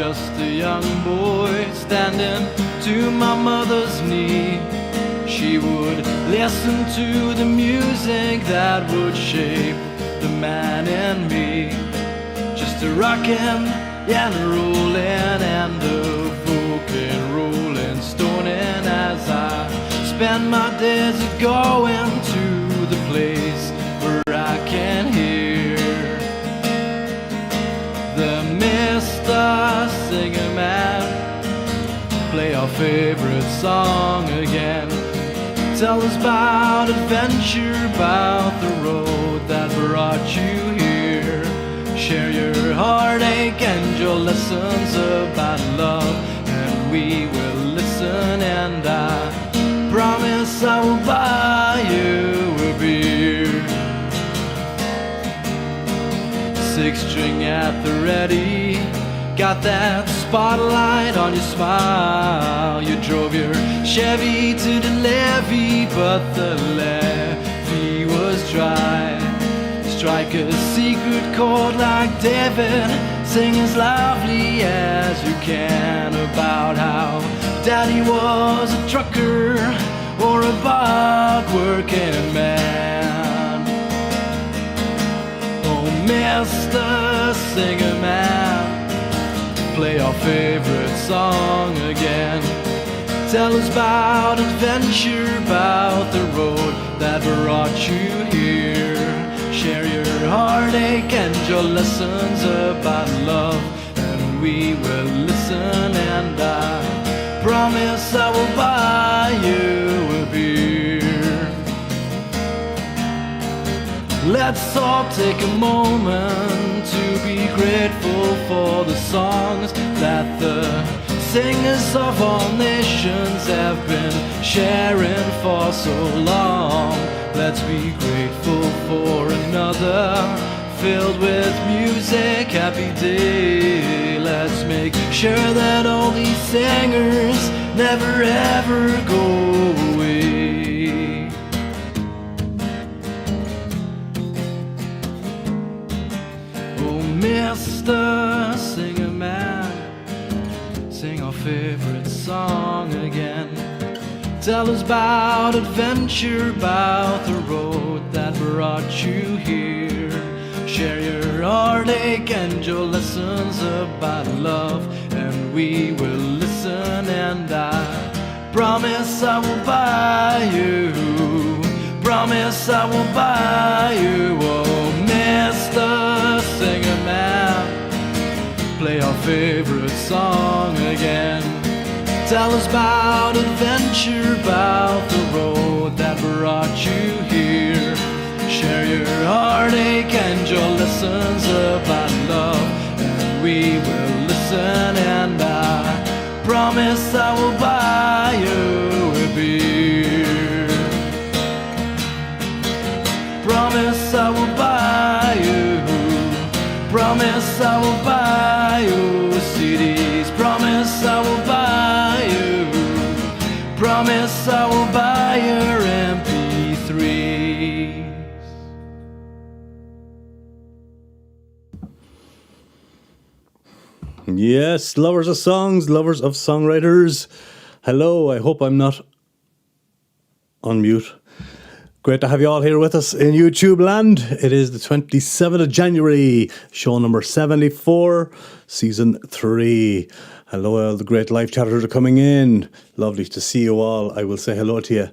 just a young boy standing to my mother's knee. She would listen to the music that would shape the man in me. Just a rockin' and a rollin' and a folk and rollin', stonin' as I spend my days going to the place where I can hear the Mr. Singer Man play our favorite song again. Tell us about adventure, about the road that brought you here. Share your heartache and your lessons about love, and we will listen, and I promise I will buy you a beer. 6-string at the ready, got that spotlight on your smile. You drove your Chevy to the levee, but the levee was dry. Strike a secret chord like David, sing as loudly as you can about how Daddy was a trucker or a bog working man. Oh, Mr. Singer Man, play our favorite song again. Tell us about adventure, about the road that brought you here. Share your heartache and your lessons about love, and we will listen, and I promise I will buy you a beer. Let's all take a moment to be grateful for the songs that the singers of all nations have been sharing for so long. Let's be grateful for another filled with music, happy day. Let's make sure that all these singers never ever go away. Oh, Mr. Singer Man, sing our favorite song again. Tell us about adventure, about the road that brought you here. Share your heartache and your lessons about love, and we will listen, and I promise I will buy you. Promise I will buy you. Oh, Mr. Singer Man, play our favorite song again. Tell us about adventure, about the road that brought you here. Share your heartache and your lessons about love, and we will listen, and I promise I will buy you a beer. Promise I will buy you. Promise I will buy you CDs. Promise I will buy you. Promise I will buy your MP3s. Yes, lovers of songs, lovers of songwriters. Hello, I hope I'm not on mute. Great to have you all here with us in YouTube land. It is the 27th of January, show number 74, season 3. Hello, all the great live chatters are coming in. Lovely to see you all. I will say hello to you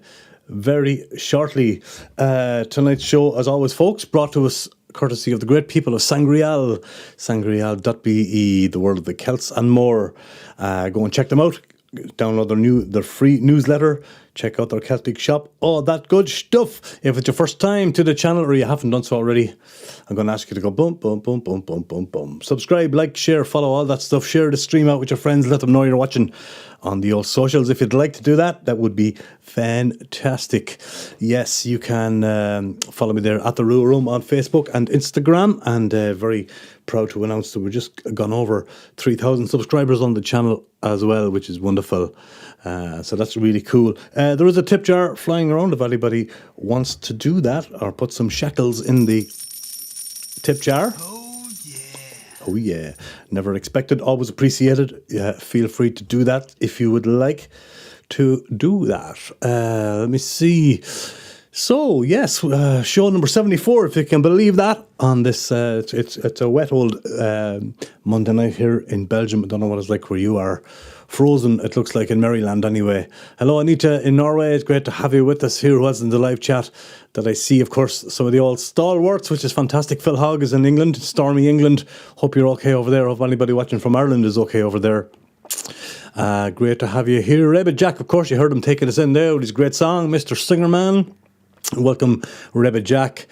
very shortly. Tonight's show, as always, folks, brought to us courtesy of the great people of Sangreal, sangreal.be, the world of the Celts and more. Go and check them out. Download their free newsletter. Check out their Celtic shop. All that good stuff. If it's your first time to the channel or you haven't done so already, I'm going to ask you to go boom, boom, boom, boom, boom, boom, boom. Subscribe, like, share, follow, all that stuff. Share the stream out with your friends. Let them know you're watching on the old socials. If you'd like to do that, that would be fantastic. Yes, you can follow me there at the Rua Room on Facebook and Instagram. And very proud to announce that we're just gone over 3,000 subscribers on the channel as well, which is wonderful. So that's really cool. There is a tip jar flying around if anybody wants to do that or put some shekels in the tip jar. Oh, yeah. Oh yeah, never expected, always appreciated. Yeah, feel free to do that if you would like to do that. Let me see. So yes, show number 74, if you can believe that. On this, it's a wet old Monday night here in Belgium. I don't know what it's like where you are. Frozen, it looks like, in Maryland anyway. Hello, Anita in Norway. It's great to have you with us here. Who was in the live chat that I see, of course, some of the old stalwarts, which is fantastic. Phil Hogg is in England, stormy England. Hope you're okay over there. Hope anybody watching from Ireland is okay over there. Great to have you here. Rebbe Jack, of course, you heard him taking us in there with his great song, Mr. Singerman. Welcome, Rebbe Jack.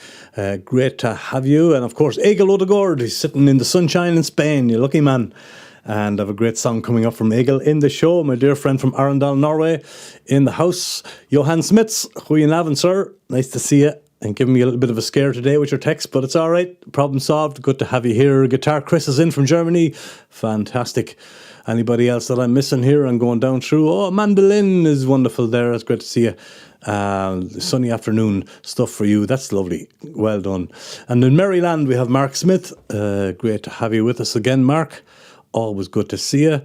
Great to have you. And of course, Egil Odegaard, he's sitting in the sunshine in Spain. You lucky man. And I have a great song coming up from Egil in the show. My dear friend from Arendal, Norway, in the house. Johan Smits, goedenavond, sir. Nice to see you. And giving me a little bit of a scare today with your text, but it's all right. Problem solved. Good to have you here. Guitar Chris is in from Germany. Fantastic. Anybody else that I'm missing here? I'm going down through. Oh, Mandolin is wonderful there. It's great to see you. Sunny afternoon stuff for you. That's lovely. Well done. And in Maryland, we have Mark Smith. Great to have you with us again, Mark. Always good to see you.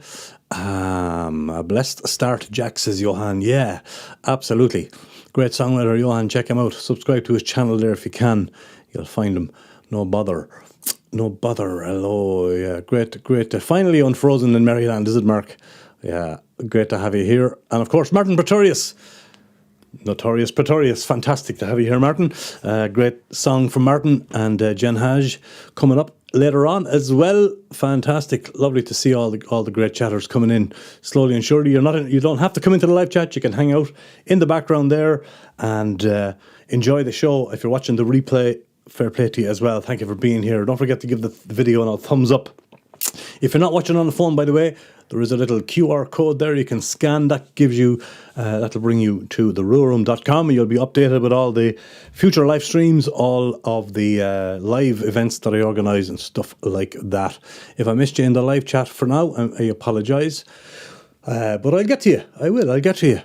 A blessed start, Jack, says Johan. Yeah, absolutely. Great songwriter, Johan. Check him out. Subscribe to his channel there if you can. You'll find him. No bother. No bother. Hello. Yeah, great. Finally unfrozen in Maryland, is it, Mark? Yeah, great to have you here. And of course, Martin Pretorius. Notorious Pretorius. Fantastic to have you here, Martin. Great song from Martin and Jen Hage coming up later on as well. Fantastic. Lovely to see all the great chatters coming in slowly and surely. You don't have to come into the live chat. You can hang out in the background there and enjoy the show. If you're watching the replay, fair play to you as well. Thank you for being here. Don't forget to give the video a thumbs up. If you're not watching on the phone, by the way, there is a little QR code there you can scan. That gives you, that'll bring you to the ruaroom.com, and you'll be updated with all the future live streams, all of the live events that I organise and stuff like that. If I missed you in the live chat for now, I apologise. But I'll get to you. I'll get to you.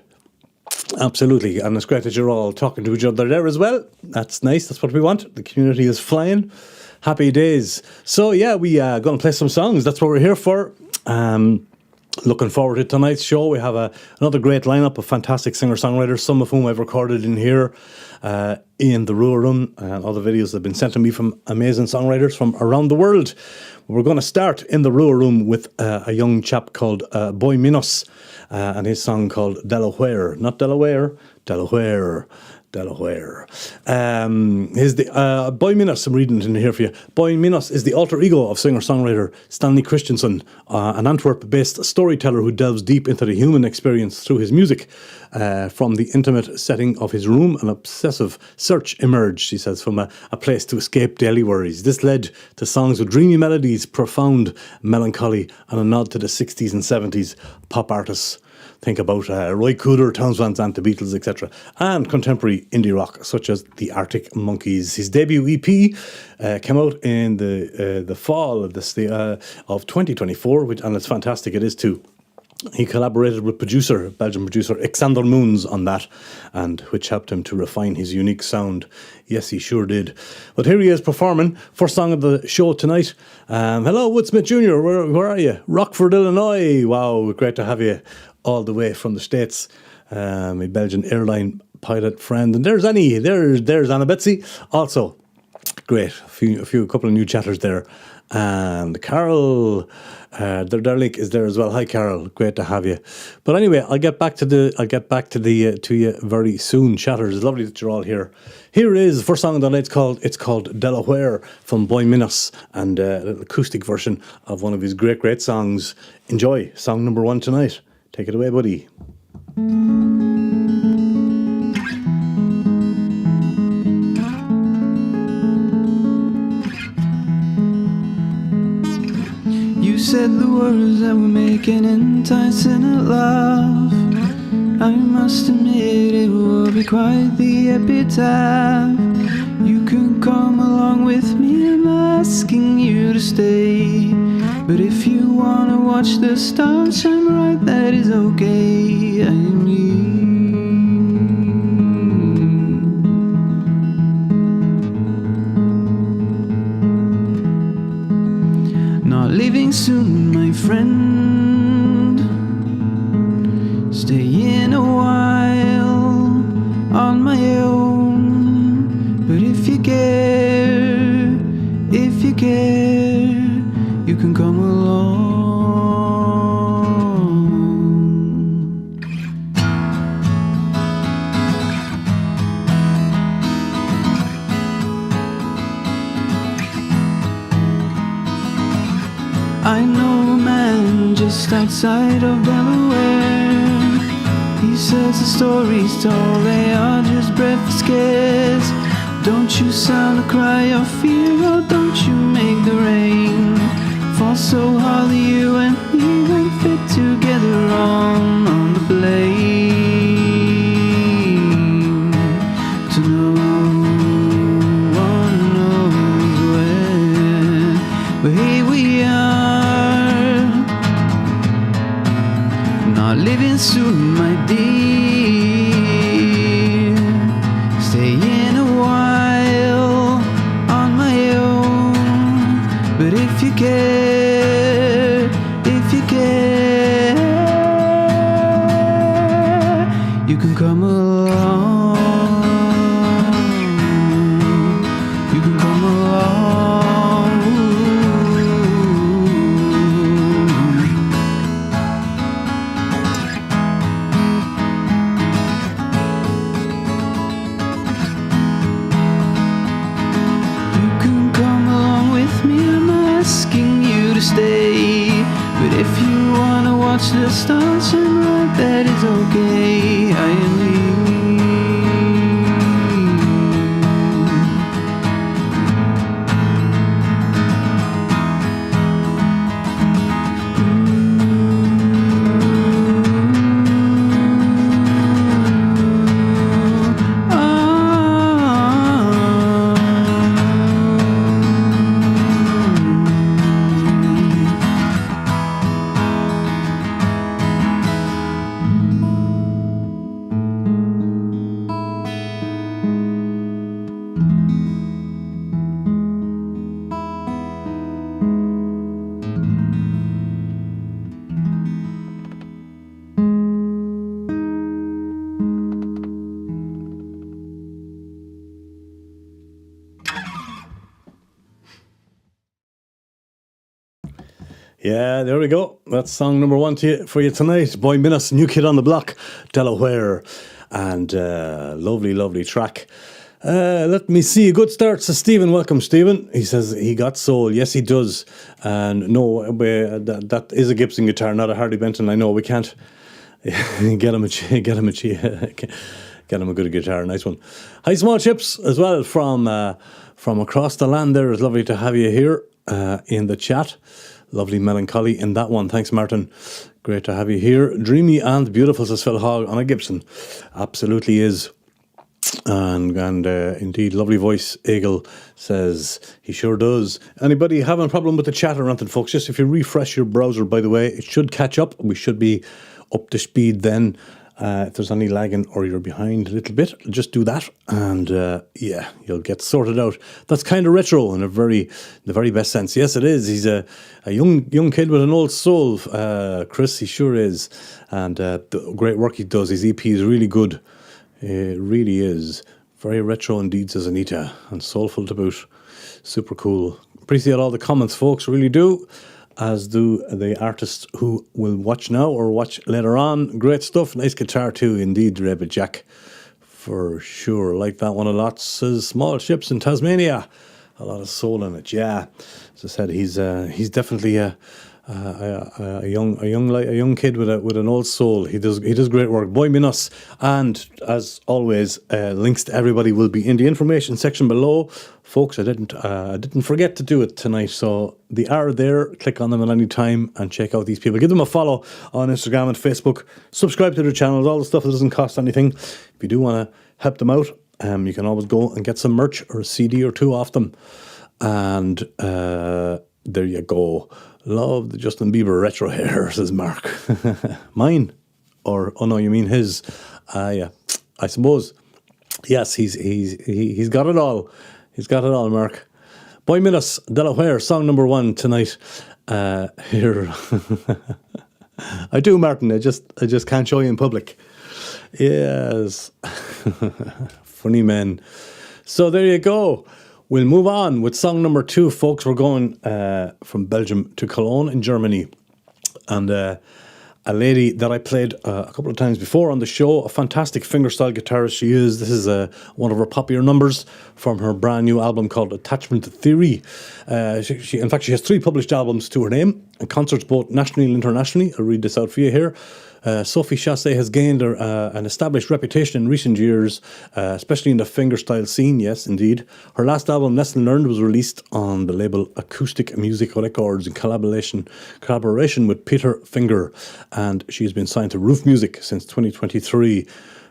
Absolutely. And it's great that you're all talking to each other there as well. That's nice. That's what we want. The community is flying. Happy days. So yeah, we are going to play some songs. That's what we're here for. Looking forward to tonight's show. We have another great lineup of fantastic singer-songwriters, some of whom I've recorded in here in the Rua Room. And all the videos have been sent to me from amazing songwriters from around the world. We're going to start in the Rua Room with a young chap called Boy Minos and his song called Delaware. Not Delaware, Delaware. Delaware. Is the Boy Minos, I'm reading it in here for you. Boy Minos is the alter ego of singer-songwriter Stanley Christensen, an Antwerp-based storyteller who delves deep into the human experience through his music. From the intimate setting of his room, an obsessive search emerged, he says, from a place to escape daily worries. This led to songs with dreamy melodies, profound melancholy, and a nod to the 60s and 70s pop artists. Think about Roy Cooder, Townes Van Zandt, the Beatles, etc. And contemporary indie rock, such as the Arctic Monkeys. His debut EP came out in the fall of 2024, and it's fantastic, it is too. He collaborated with Belgian producer Xander Moons on that, and which helped him to refine his unique sound. Yes, he sure did. But here he is performing, first song of the show tonight. Hello, Woodsmith Jr., where are you? Rockford, Illinois. Wow, great to have you all the way from the States. My Belgian airline pilot friend. And there's Annie, there's Anna Betsy. Also, great, a couple of new chatters there. And Carol, their link is there as well. Hi, Carol, great to have you. But anyway, I'll get back to you very soon. Chatters, it's lovely that you're all here. Here is the first song of the night. It's called Delaware from Boy Minos, and an acoustic version of one of his great songs. Enjoy song number 1 tonight. Take it away, buddy. You said the words that were making enticing at love. I must admit it will be quite the epitaph. You can come along with me, I'm asking you to stay. But if you wanna watch the stars shine bright, that is okay. I am you. Not leaving soon, my friend. Staying a while on my own. But if you care, you can come along. I know a man just outside of Delaware. He says the stories told, they are just breath scares. Don't you sound a cry of fear, or don't you make the rain fall so hard that you and me won't fit together on the plane. To no one knows when, but here we are, not living soon, my dear, staying a while on my own. But if you care, you can come along. You can come along. You can come along with me, I'm not asking you to stay. But if you wanna watch the stars shine bright, that is okay. I am Yeah, there we go. That's song number one for you tonight. Boy Minus, New Kid on the Block, Delaware. And lovely, lovely track. Let me see. A good start. So Stephen, welcome, Stephen. He says he got soul. Yes, he does. And no, that is a Gibson guitar, not a Hardy Benton. I know we can't get him a good guitar. Nice one. Hi, Small Chips, as well from across the land. There, it's lovely to have you here in the chat. Lovely melancholy in that one. Thanks, Martin. Great to have you here. Dreamy and beautiful, says Phil Hogg on a Gibson. Absolutely is. And indeed, lovely voice. Eagle says he sure does. Anybody having a problem with the chat or anything, folks? Just if you refresh your browser, by the way, it should catch up. We should be up to speed then. If there's any lagging or you're behind a little bit, just do that, and yeah, you'll get sorted out. That's kind of retro in the very best sense. Yes, it is. He's a young kid with an old soul, Chris. He sure is, and the great work he does. His EP is really good. It really is very retro indeed, says Anita, and soulful to boot. Super cool. Appreciate all the comments, folks. Really do. As do the artists who will watch now or watch later on. Great stuff. Nice guitar too, indeed, Rebbe Jack. For sure. Like that one a lot. Says Small Ships in Tasmania. A lot of soul in it, yeah. As I said, he's definitely a young kid with an old soul. He does great work. Boy Minus. And as always, links to everybody will be in the information section below. Folks, I didn't forget to do it tonight, so they are there. Click on them at any time and check out these people. Give them a follow on Instagram and Facebook. Subscribe to their channels, all the stuff that doesn't cost anything. If you do want to help them out, you can always go and get some merch or a CD or two off them. And there you go. Love the Justin Bieber retro hair, says Mark. Mine? Or, oh no, you mean his. Yeah, I suppose. Yes, he's got it all. He's got it all, Mark. Boy Minus, Delaware, song number one tonight. Here. I do, Martin. I just can't show you in public. Yes. Funny men. So there you go. We'll move on with song number 2, folks. We're going from Belgium to Cologne in Germany. And a lady that I played a couple of times before on the show, a fantastic fingerstyle guitarist she is. This is one of her popular numbers from her brand new album called Attachment Theory. In fact, she has 3 published albums to her name and concerts both nationally and internationally. I'll read this out for you here. Sophie Chassé has gained an established reputation in recent years, especially in the fingerstyle scene, yes, indeed. Her last album, Lesson Learned, was released on the label Acoustic Music Records in collaboration with Peter Finger, and she's been signed to Roof Music since 2023.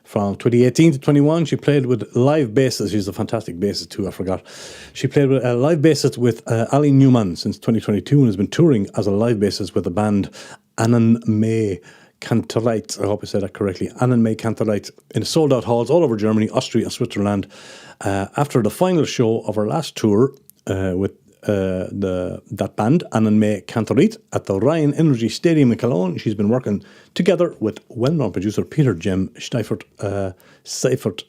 From 2018 to 21, she played with live bassist. She's a fantastic bassist too, I forgot. She played with a live bassist with Ali Newman since 2022 and has been touring as a live bassist with the band Annen May Canterite, I hope I said that correctly, Annen May Canterite, in sold-out halls all over Germany, Austria and Switzerland. After the final show of her last tour with that band, Annen May Canterite, at the Rhein Energy Stadium in Cologne, she's been working together with well-known producer Peter Jem Seifert,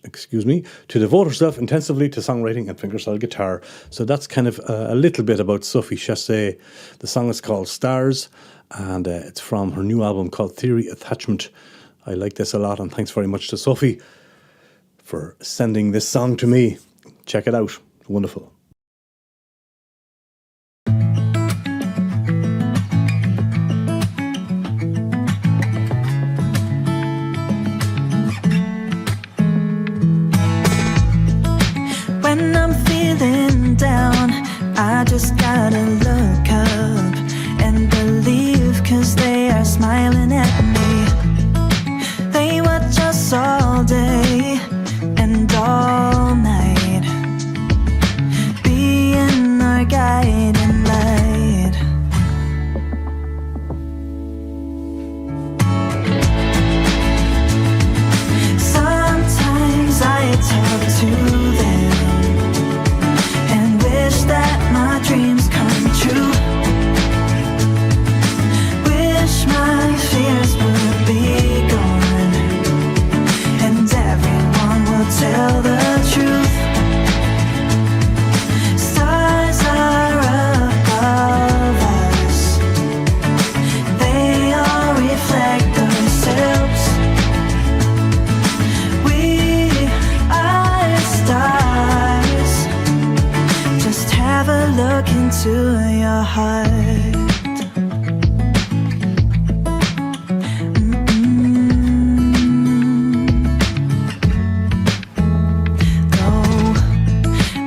to devote herself intensively to songwriting and fingerstyle guitar. So that's kind of a little bit about Sophie Chassé. The song is called Stars, and it's from her new album called Theory Attachment. I like this a lot, and thanks very much to Sophie for sending this song to me. Check it out. Wonderful. When I'm feeling down, I just gotta look up and believe, 'cause they are smiling at me. They watch us all day and all night, being our guiding light. Sometimes I talk to them and wish that my dreams come true. Wish my fears would be gone and everyone will tell the truth. Stars are above us, they all reflect ourselves. We are stars. Just have a look into your heart. Though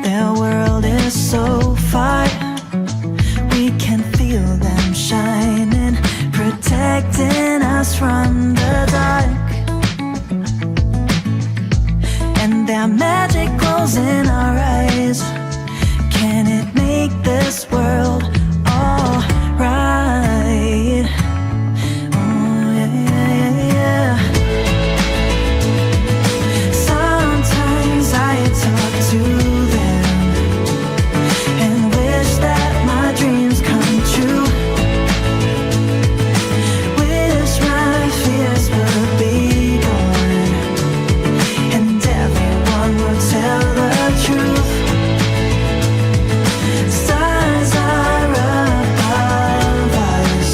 their world is so far, we can feel them shining, protecting us from the dark. And their magic glows in our eyes. Can it make this world all right? Oh, yeah, yeah, yeah. Sometimes I talk to them and wish that my dreams come true. Wish my fears would be gone and everyone would tell the truth. Stars are above us,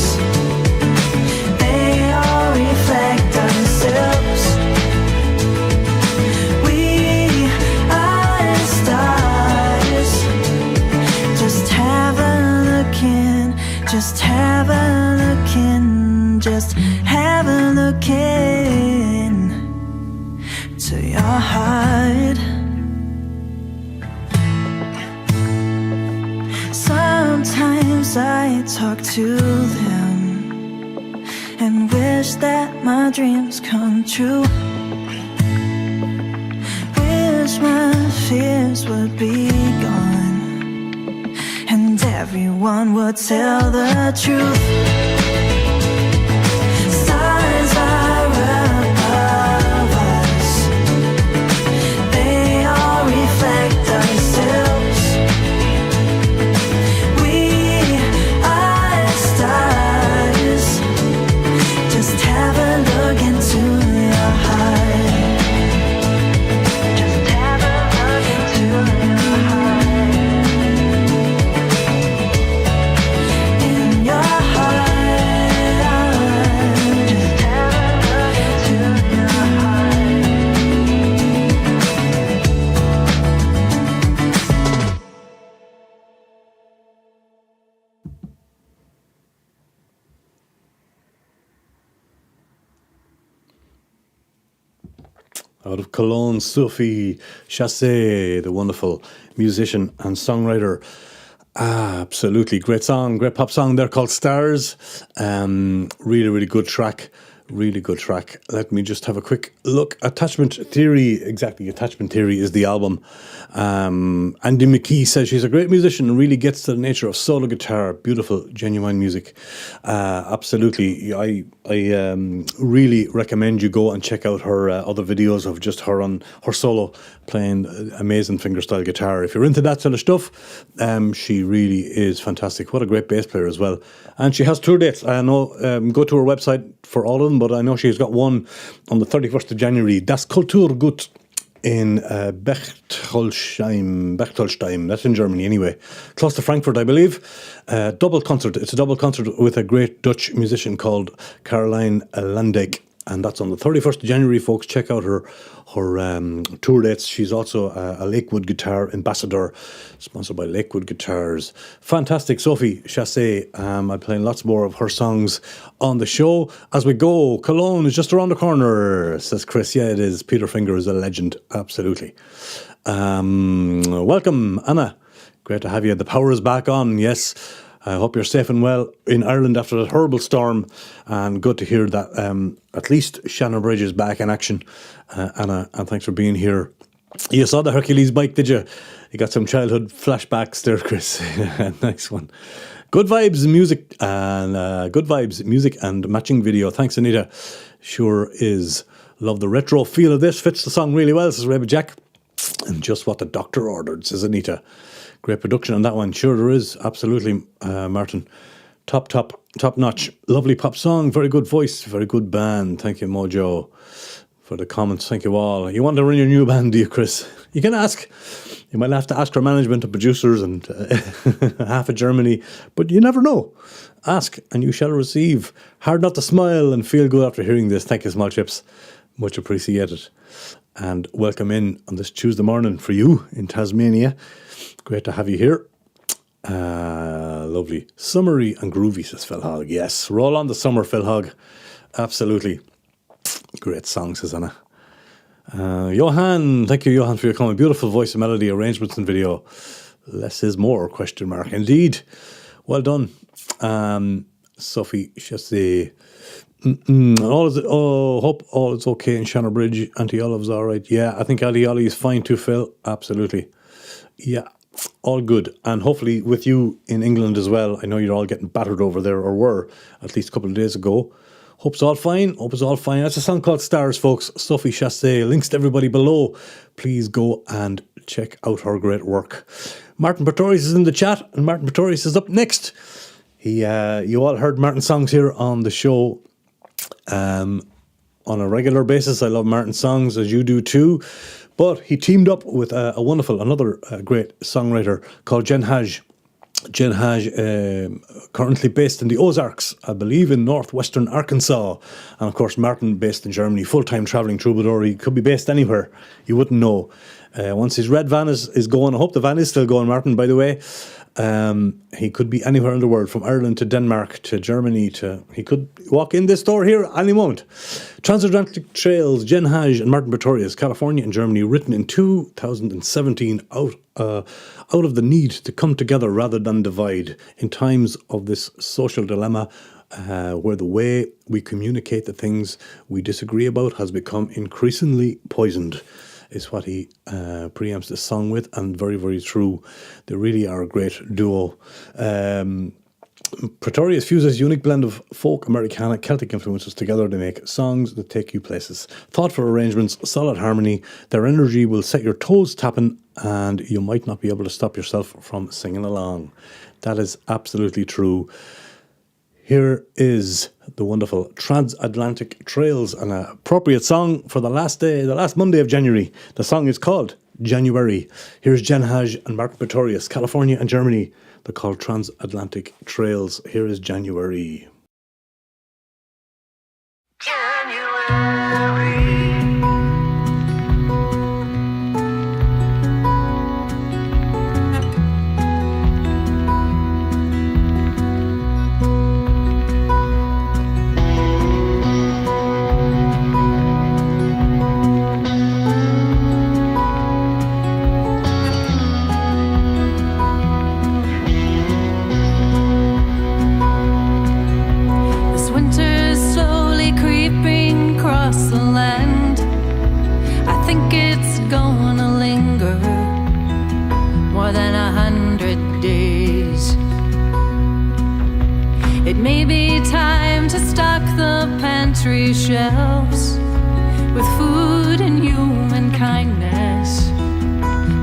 they all reflect ourselves. We are stars. Just have a look in, just have a look in, just have a look in to your heart. Sometimes I talk to them and wish that my dreams come true. Wish my fears would be gone and everyone would tell the truth. Stars are above us, they all reflect ourselves. We are Out of Cologne, Sophie Chassé, the wonderful musician and songwriter. Absolutely great song, great pop song there called Stars. Really, really good track. Really good track. Let me just have a quick look. Attachment Theory, exactly. Attachment Theory is the album. Andy McKee says she's a great musician and really gets to the nature of solo guitar. Beautiful, genuine music. Absolutely. I really recommend you go and check out her other videos of just her on her solo playing amazing fingerstyle guitar. If you're into that sort of stuff, she really is fantastic. What a great bass player as well. And she has tour dates. I know, go to her website for all of them, but I know she's got one on the 31st of January. Das Kulturgut in Bechtolsheim. That's in Germany anyway. Close to Frankfurt, I believe. Double concert. It's a double concert with a great Dutch musician called Caroline Landek. And that's on the 31st of January, folks. Check out her tour dates. She's also a Lakewood Guitar ambassador, sponsored by Lakewood Guitars. Fantastic, Sophie Chassé. I'm playing lots more of her songs on the show as we go. Cologne is just around the corner, says Chris. Yeah, it is. Peter Finger is a legend. Absolutely. Welcome, Anna. Great to have you. The power is back on. Yes. I hope you're safe and well in Ireland after that horrible storm, and good to hear that at least Shannon Bridge is back in action. Anna, and thanks for being here. You saw the Hercules bike, did you? You got some childhood flashbacks there, Chris. Nice one. Good vibes, music and matching video. Thanks, Anita. Sure is. Love the retro feel of this. Fits the song really well, says Rebecca Jack. And just what the doctor ordered, says Anita. Great production on that one. Sure there is. Absolutely, Martin. Top notch. Lovely pop song. Very good voice. Very good band. Thank you, Mojo, for the comments. Thank you all. You want to run your new band, do you, Chris? You can ask. You might have to ask our management and producers and half of Germany. But you never know. Ask and you shall receive. Hard not to smile and feel good after hearing this. Thank you, Small Chips. Much appreciated. And welcome in on this Tuesday morning for you in Tasmania. Great to have you here. Lovely. Summery and groovy, says Phil Hogg. Yes, roll on the summer, Phil Hogg. Absolutely. Great song, says Anna. Johan, thank you, Johan, for your comment. Beautiful voice and melody, arrangements and video. Less is more, question mark. Indeed. Well done. Sophie Chassé. Hope all is okay in Shannon Bridge. Auntie Olive's all right. Yeah, I think Auntie Ollie is fine too, Phil. Absolutely. Yeah. All good. And hopefully with you in England as well. I know you're all getting battered over there, or were at least a couple of days ago. Hope it's all fine. That's a song called Stars, folks. Sophie Chassé. Links to everybody below. Please go and check out her great work. Martin Pretorius is in the chat, and Martin Pretorius is up next. You all heard Martin's songs here on the show on a regular basis. I love Martin's songs, as you do too. But he teamed up with another great songwriter called Jen Haj. Jen Haj, currently based in the Ozarks, I believe in northwestern Arkansas. And of course, Martin based in Germany, full-time travelling troubadour. He could be based anywhere. You wouldn't know. Once his red van is going, I hope the van is still going, Martin, by the way. He could be anywhere in the world, from Ireland to Denmark to Germany he could walk in this door here any moment. Transatlantic Trails, Jen Haj and Martin Pretorius, California and Germany, written in 2017 out of the need to come together rather than divide in times of this social dilemma where the way we communicate the things we disagree about has become increasingly poisoned. Is what he preempts this song with, and very, very true. They really are a great duo. Pretorius fuses a unique blend of folk, Americana, Celtic influences together to make songs that take you places. Thoughtful arrangements, solid harmony. Their energy will set your toes tapping, and you might not be able to stop yourself from singing along. That is absolutely true. Here is the wonderful Transatlantic Trails, an appropriate song for the last Monday of January. The song is called January. Here's Jen Haj and Martin Pretorius, California and Germany. They're called Transatlantic Trails. Here is January. It may be time to stock the pantry shelves with food and human kindness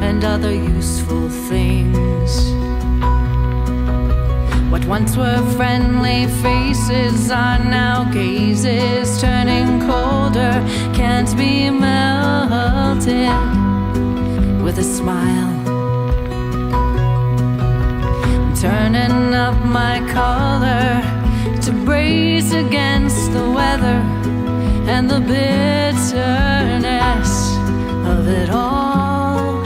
and other useful things. What once were friendly faces are now gazes turning colder, can't be melted with a smile. I'm turning up my collar to brace against the weather and the bitterness of it all.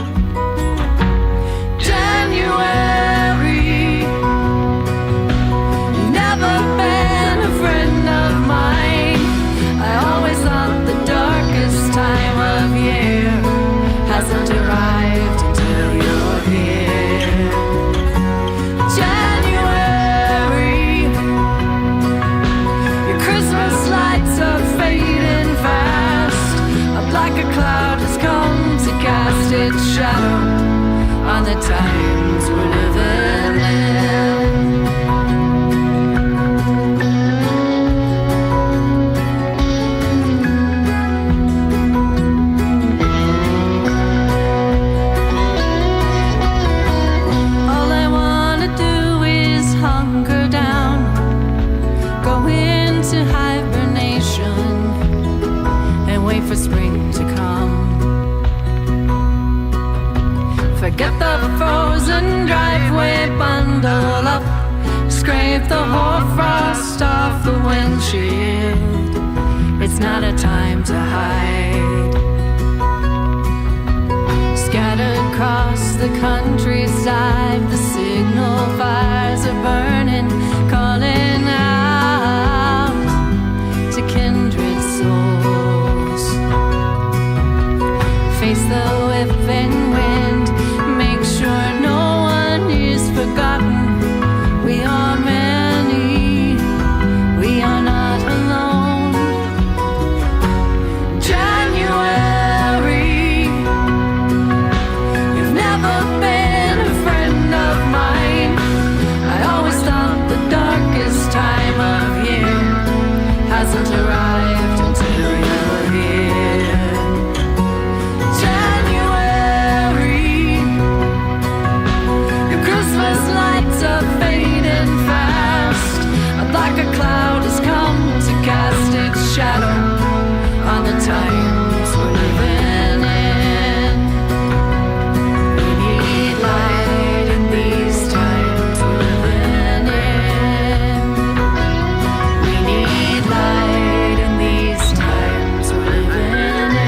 January, you've never been a friend of mine. I always thought the darkest time of year hasn't arrived until you're here. January, your Christmas lights are fading fast. A blacker cloud has come to cast its shadow on the times we're living in. All I wanna do is hunker down, go into hibernation, and wait for spring to come. Forget the frozen driveway, bundle up, scrape the hoarfrost off the windshield. It's not a time to hide. Scattered across the countryside, the signal fires are burning, calling out to kindred souls. Face the whipping wind, make sure no one is forgotten. We are many, we are not alone. January, you've never been a friend of mine. I always thought the darkest time of year hasn't arrived until you're here. January, your Christmas lights are fading fast. A blacker cloud has come to cast its shadow on the times we're living in. We need light in these times we're living in. We need light in these times we're living in.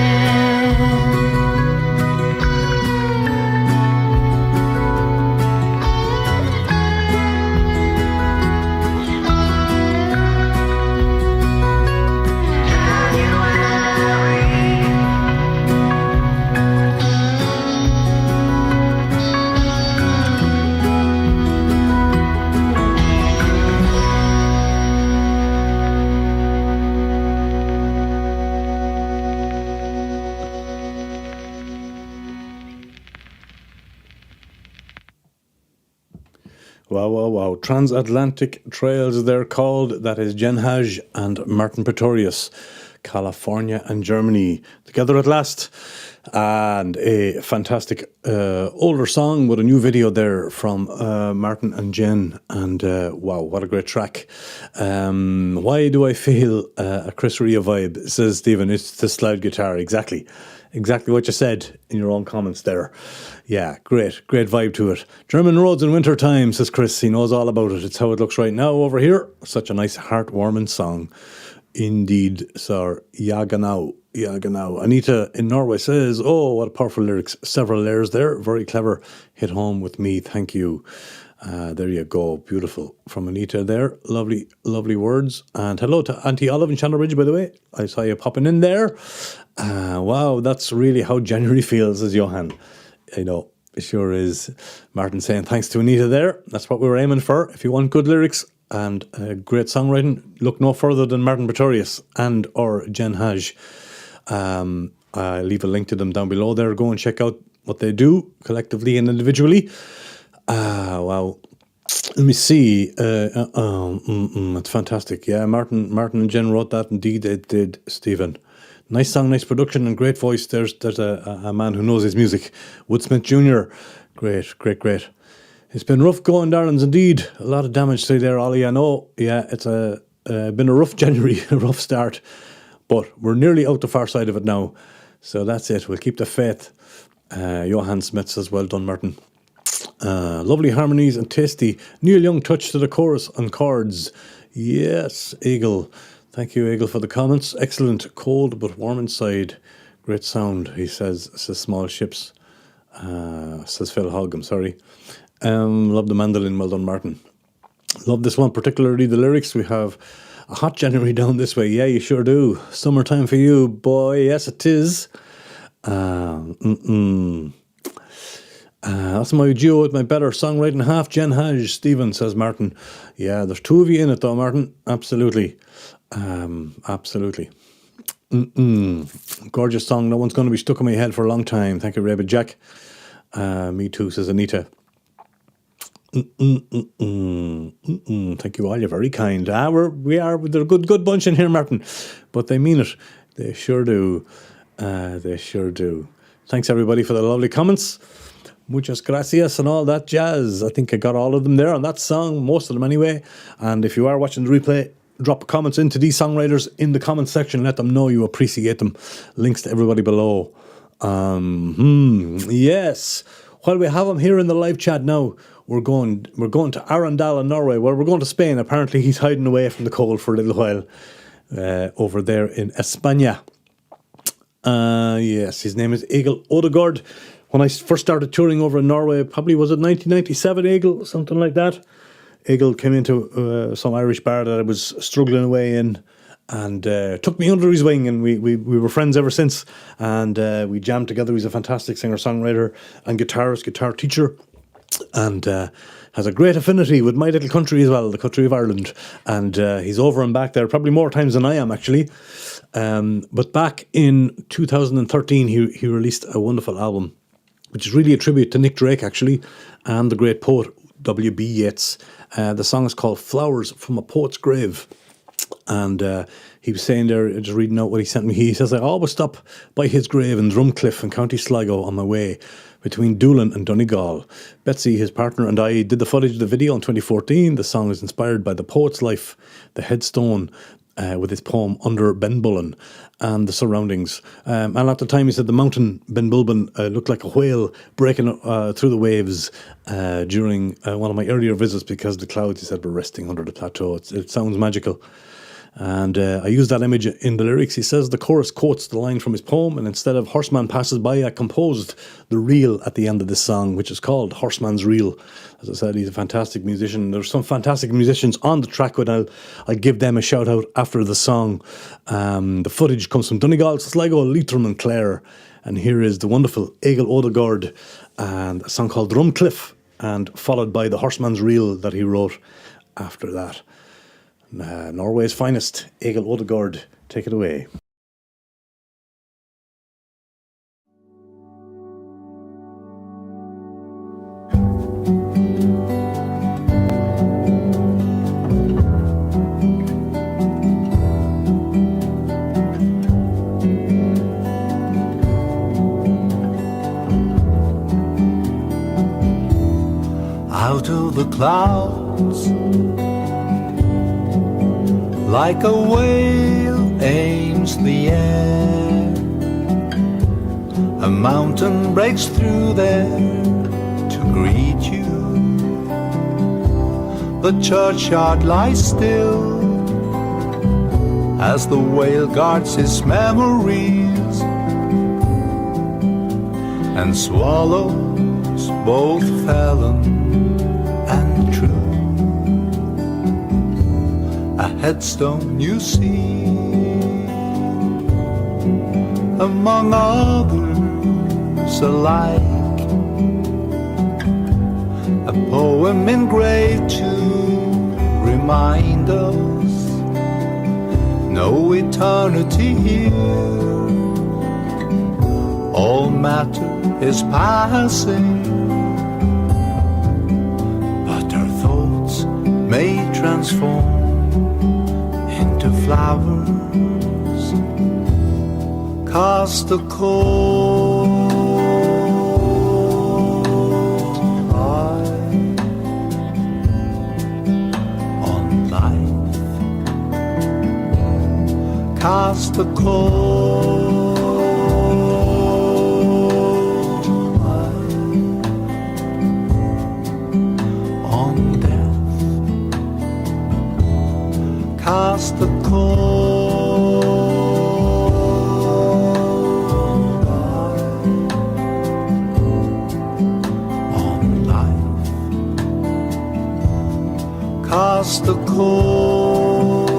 Wow, wow, wow. Transatlantic Trails, they're called. That is Jen Haj and Martin Pretorius, California and Germany, together at last. And a fantastic older song with a new video there from Martin and Jen. And wow, what a great track. Why do I feel a Chris Rea vibe, says Stephen. It's the slide guitar, exactly. Exactly what you said in your own comments there. Yeah, great vibe to it. German roads in winter time, says Chris. He knows all about it. It's how it looks right now over here. Such a nice, heartwarming song. Indeed, sir. Ja, genau. Ja, genau. Anita in Norway says, oh, what powerful lyrics. Several layers there. Very clever. Hit home with me. Thank you. There you go. Beautiful. From Anita there. Lovely, lovely words. And hello to Auntie Olive in Channelbridge, by the way. I saw you popping in there. Wow, that's really how January feels, says Johan. I know, it sure is. Martin saying thanks to Anita there. That's what we were aiming for. If you want good lyrics and great songwriting, look no further than Martin Pretorius and or Jen Haj. I'll leave a link to them down below there. Go and check out what they do collectively and individually. Wow. Let me see. It's fantastic. Yeah, Martin and Jen wrote that. Indeed, they did, Stephen. Nice song, nice production, and great voice. There's a man who knows his music. Woodsmith Jr. Great. It's been rough going, darlings, indeed. A lot of damage to there, Ollie. I know. Yeah, it's been a rough January, a rough start. But we're nearly out the far side of it now. So that's it. We'll keep the faith. Johan Smith says, well done, Martin. Lovely harmonies and tasty Neil Young touch to the chorus and chords. Yes, Eagle. Thank you, Eagle, for the comments. Excellent. Cold but warm inside. Great sound, he says. Says Small Ships. Says Phil Hogg, I'm sorry. Love the mandolin. Well done, Martin. Love this one, particularly the lyrics. We have a hot January down this way. Yeah, you sure do. Summertime for you, boy. Yes, it is. That's my duo with my better songwriting half, Jen Hage. Stephen, says Martin. Yeah, there's two of you in it though, Martin. Absolutely. Absolutely. Gorgeous song. No one's going to be stuck in my head for a long time. Thank you, Rabbit Jack. Me too, says Anita. Thank you all. You're very kind. They're a good bunch in here, Martin. But they mean it. They sure do. They sure do. Thanks everybody for the lovely comments. Muchas gracias and all that jazz. I think I got all of them there on that song, most of them anyway. And if you are watching the replay, drop comments into these songwriters in the comments section. Let them know you appreciate them. Links to everybody below. Yes. While we have them here in the live chat now, we're going to Arendal in Norway. Well, we're going to Spain. Apparently he's hiding away from the cold for a little while over there in España. Yes, his name is Egil Odegaard. When I first started touring over in Norway, probably was it 1997, Egil, something like that. Egil came into some Irish bar that I was struggling away in and took me under his wing, and we were friends ever since. And we jammed together. He's a fantastic singer-songwriter and guitar teacher, and has a great affinity with my little country as well, the country of Ireland. And he's over and back there probably more times than I am, actually. But back in 2013, he released a wonderful album, which is really a tribute to Nick Drake, actually, and the great poet W.B. Yeats. The song is called Flowers from a Poet's Grave. And he was saying there, just reading out what he sent me, he says, I always stop by his grave in Drumcliff in County Sligo on my way between Doolin and Donegal. Betsy, his partner, and I did the footage of the video in 2014. The song is inspired by the poet's life, the headstone, with his poem Under Benbullen and the surroundings. And at the time he said the mountain Benbulben looked like a whale breaking through the waves during one of my earlier visits, because the clouds, he said, were resting under the plateau. It sounds magical. And I used that image in the lyrics. He says the chorus quotes the line from his poem, and instead of Horseman Passes By, I composed the reel at the end of this song, which is called Horseman's Reel. As I said, he's a fantastic musician. There's some fantastic musicians on the track, but I'll give them a shout out after the song. The footage comes from Donegal, Sligo, Leitrim and Clare. And here is the wonderful Egil Odegaard and a song called Drumcliff, and followed by the Horseman's Reel that he wrote after that. Norway's finest, Egil Odegaard, take it away. Out of the clouds, like a whale aims the air, a mountain breaks through there to greet you. The churchyard lies still as the whale guards his memories and swallows both felon and true. A headstone you see among others alike, a poem engraved to remind us no eternity here. All matter is passing, but our thoughts may transform into flowers. Cast a cold eye on life. Cast a cold eye on death. Cast a cold eye on life. Cast a cold eye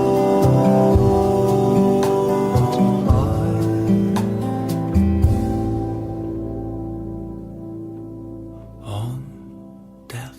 on death.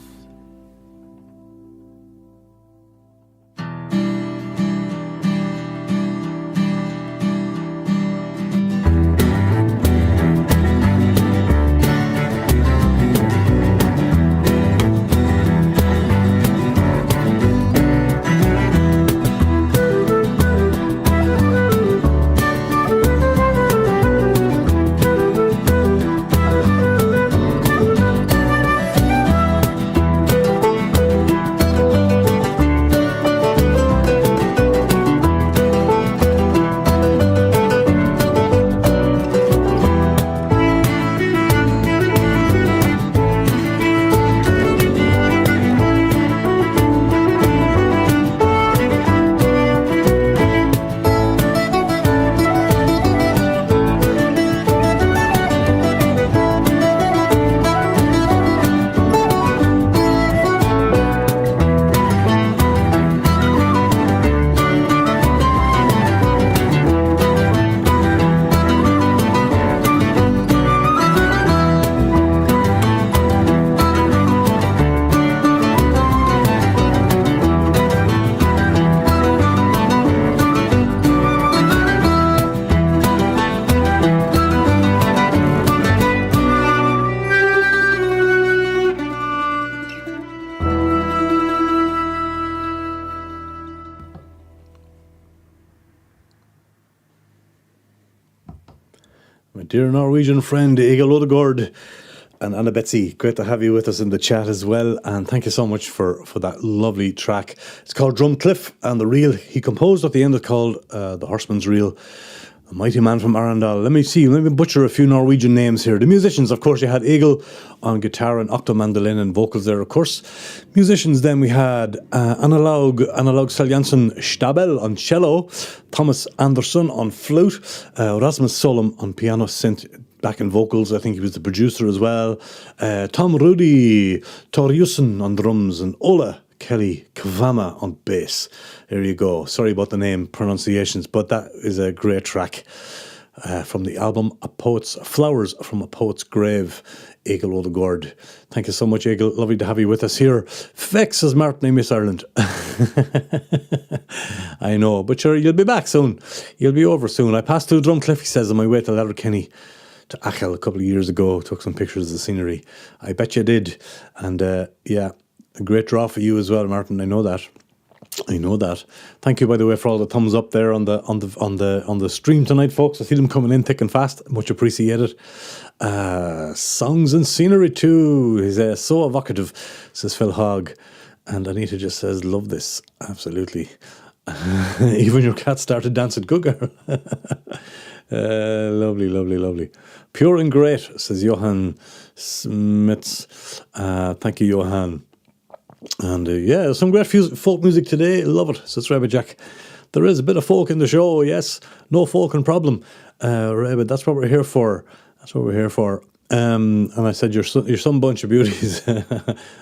My dear Norwegian friend Egil Odegaard and Anna Betsy, great to have you with us in the chat as well, and thank you so much for that lovely track. It's called Drumcliff, and the reel he composed at the end is called The Horseman's Reel. A mighty man from Arendal. Let me butcher a few Norwegian names here. The musicians, of course, you had Egil on guitar and octo mandolin and vocals there, of course. Musicians, then we had Analog Saljansen Stabel on cello, Thomas Andersson on flute, Rasmus Solom on piano, synth, back in vocals. I think he was the producer as well. Tom Rudi Torjussen on drums, and Ola Kelly Kvama on bass. There you go. Sorry about the name pronunciations, but that is a great track from the album A Poet's Flowers from a Poet's Grave. Egil Odegaard. Thank you so much, Egil. Lovely to have you with us here. Fex says Martin, I miss Ireland. I know, but sure, you'll be back soon. You'll be over soon. I passed through Drumcliff, he says, on my way to Letterkenny to Achill a couple of years ago. Took some pictures of the scenery. I bet you did. And yeah, a great draw for you as well, Martin. I know that. Thank you, by the way, for all the thumbs up there on the stream tonight, folks. I see them coming in thick and fast. Much appreciated. Songs and scenery too. He's so evocative, says Phil Hogg. And Anita just says, love this. Absolutely. Even your cat started dancing. Good girl. Lovely. Pure and great, says Johan Smits. Thank you, Johan. And yeah, some great folk music today. Love it, says Rebbe Jack. There is a bit of folk in the show, yes. No folk and problem. Rebbe, that's what we're here for. And I said, you're some bunch of beauties.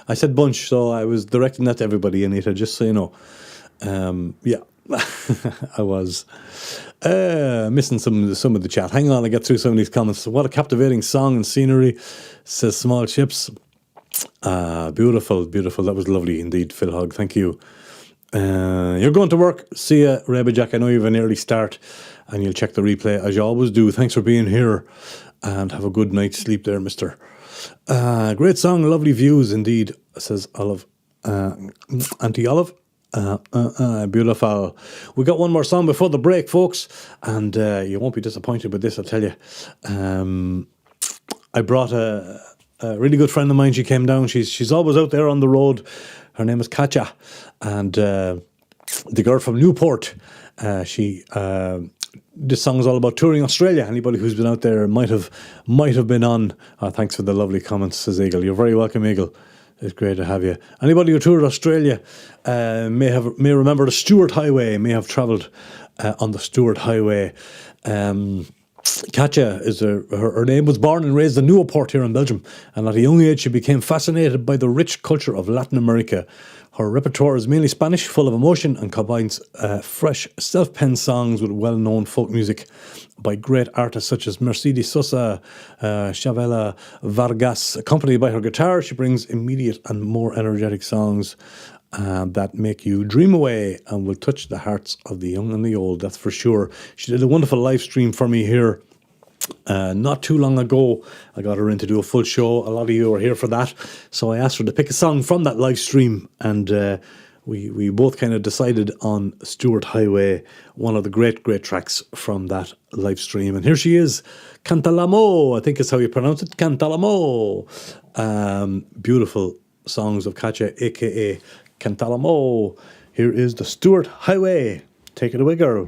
I said bunch, so I was directing that to everybody, Anita, just so you know. Yeah, I was missing some of the chat. Hang on, I get through some of these comments. What a captivating song and scenery, says Small Chips. Beautiful. That was lovely indeed, Phil Hogg. Thank you. You're going to work. See ya, Rebbe Jack. I know you have an early start and you'll check the replay as you always do. Thanks for being here and have a good night's sleep there, mister. Great song, lovely views indeed, says Olive Auntie Olive. Beautiful. We got one more song before the break, folks, and you won't be disappointed with this, I'll tell you. I brought a really good friend of mine. She came down. She's always out there on the road. Her name is Katja, and the girl from Newport. This song is all about touring Australia. Anybody who's been out there might have been on. Thanks for the lovely comments, says Eagle. You're very welcome, Eagle. It's great to have you. Anybody who toured Australia may remember the Stewart Highway, may have travelled on the Stewart Highway. Katja her name, was born and raised in Newport here in Belgium, and at a young age she became fascinated by the rich culture of Latin America. Her repertoire is mainly Spanish, full of emotion, and combines fresh self-penned songs with well-known folk music by great artists such as Mercedes Sosa, Chavela Vargas. Accompanied by her guitar, she brings immediate and more energetic songs that make you dream away and will touch the hearts of the young and the old, that's for sure. She did a wonderful live stream for me here not too long ago. I got her in to do a full show. A lot of you are here for that, so I asked her to pick a song from that live stream, and we both kind of decided on Stewart Highway, one of the great tracks from that live stream. And here she is, Cantalamo, I think is how you pronounce it, Cantalamo. Beautiful songs of Katja, aka Cantalamo. Here is the Stewart Highway. Take it away, girl.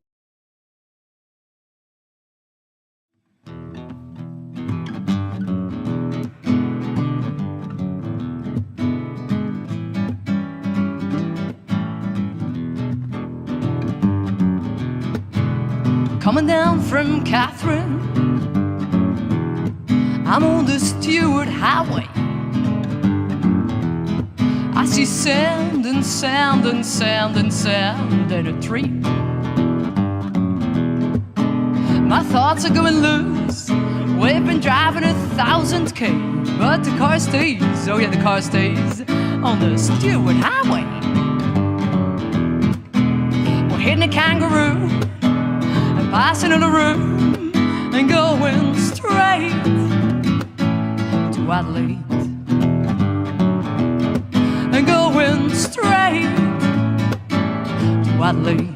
Coming down from Catherine, I'm on the Stewart Highway. I see sand and sand and sand and sand and a tree. My thoughts are going loose. We've been driving 1,000 k, but the car stays, oh yeah, the car stays on the Stewart Highway. We're hitting a kangaroo, passing on the room and going straight to Adelaide. And going straight to Adelaide.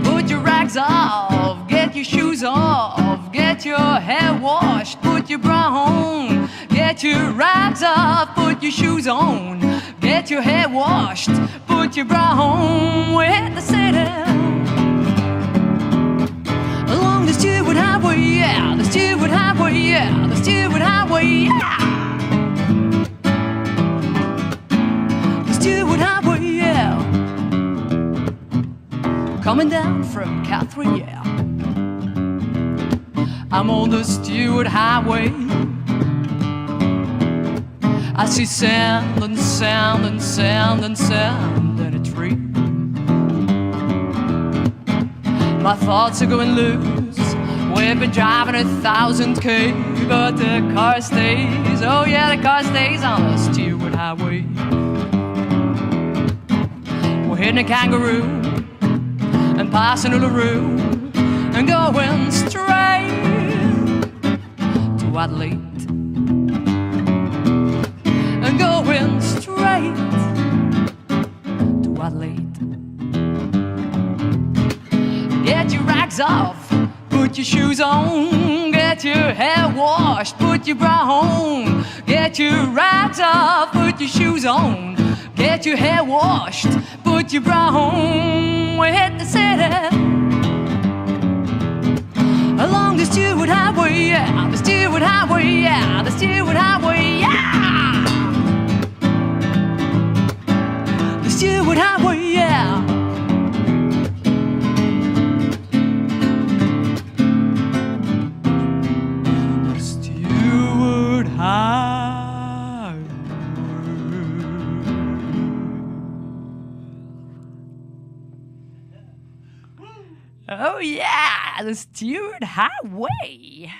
Put your rags off, get your shoes off, get your hair washed, put your bra on. Get your rags off, put your shoes on, get your hair washed, put your bra on. We hit the city along the Stewart Highway, yeah, the Stewart Highway, yeah, the Stewart Highway, yeah. The Stewart Highway, yeah. Coming down from Catherine, yeah. I'm on the Stewart Highway. I see sand and sand and sand and sand and a tree. My thoughts are going loose. We've been driving 1,000 k, but the car stays, oh yeah, the car stays on the Stewart Highway. We're hitting a kangaroo and passing Uluru and going straight to Adelaide. And going straight to Adelaide. Get your rags off, put your shoes on, get your hair washed, put your bra on. Get your rags off, put your shoes on, get your hair washed, put your bra on. We hit the city along the Stewart Highway, yeah, the Stewart Highway, yeah, the Stewart Highway, yeah. The Stewart Highway, yeah. The Stewart Highway. Oh yeah, the Stewart Highway.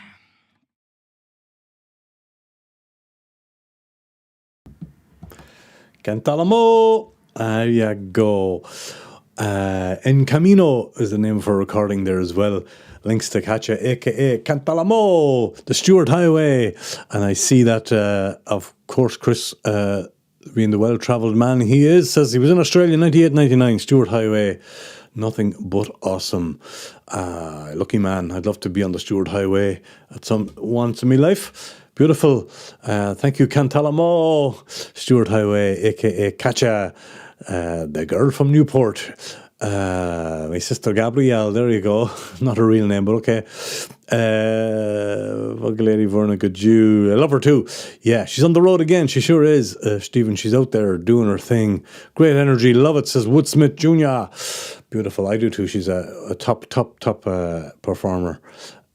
Cantalamo. There you go. En Camino is the name of her recording there as well. Links to Katja, aka Cantalamo, the Stuart Highway. And I see that, of course, Chris, being the well-travelled man he is, says he was in Australia 98-99, Stuart Highway. Nothing but awesome. Lucky man. I'd love to be on the Stuart Highway at once in my life. Beautiful. Thank you, Cantalamo, Stuart Highway, aka Katja, the girl from Newport. My sister Gabrielle, there you go. Not a real name, but okay. Lady Verna Jew. I love her too. Yeah, she's on the road again. She sure is. Stephen, she's out there doing her thing. Great energy. Love it, says Woodsmith Jr. Beautiful. I do too. She's a top performer.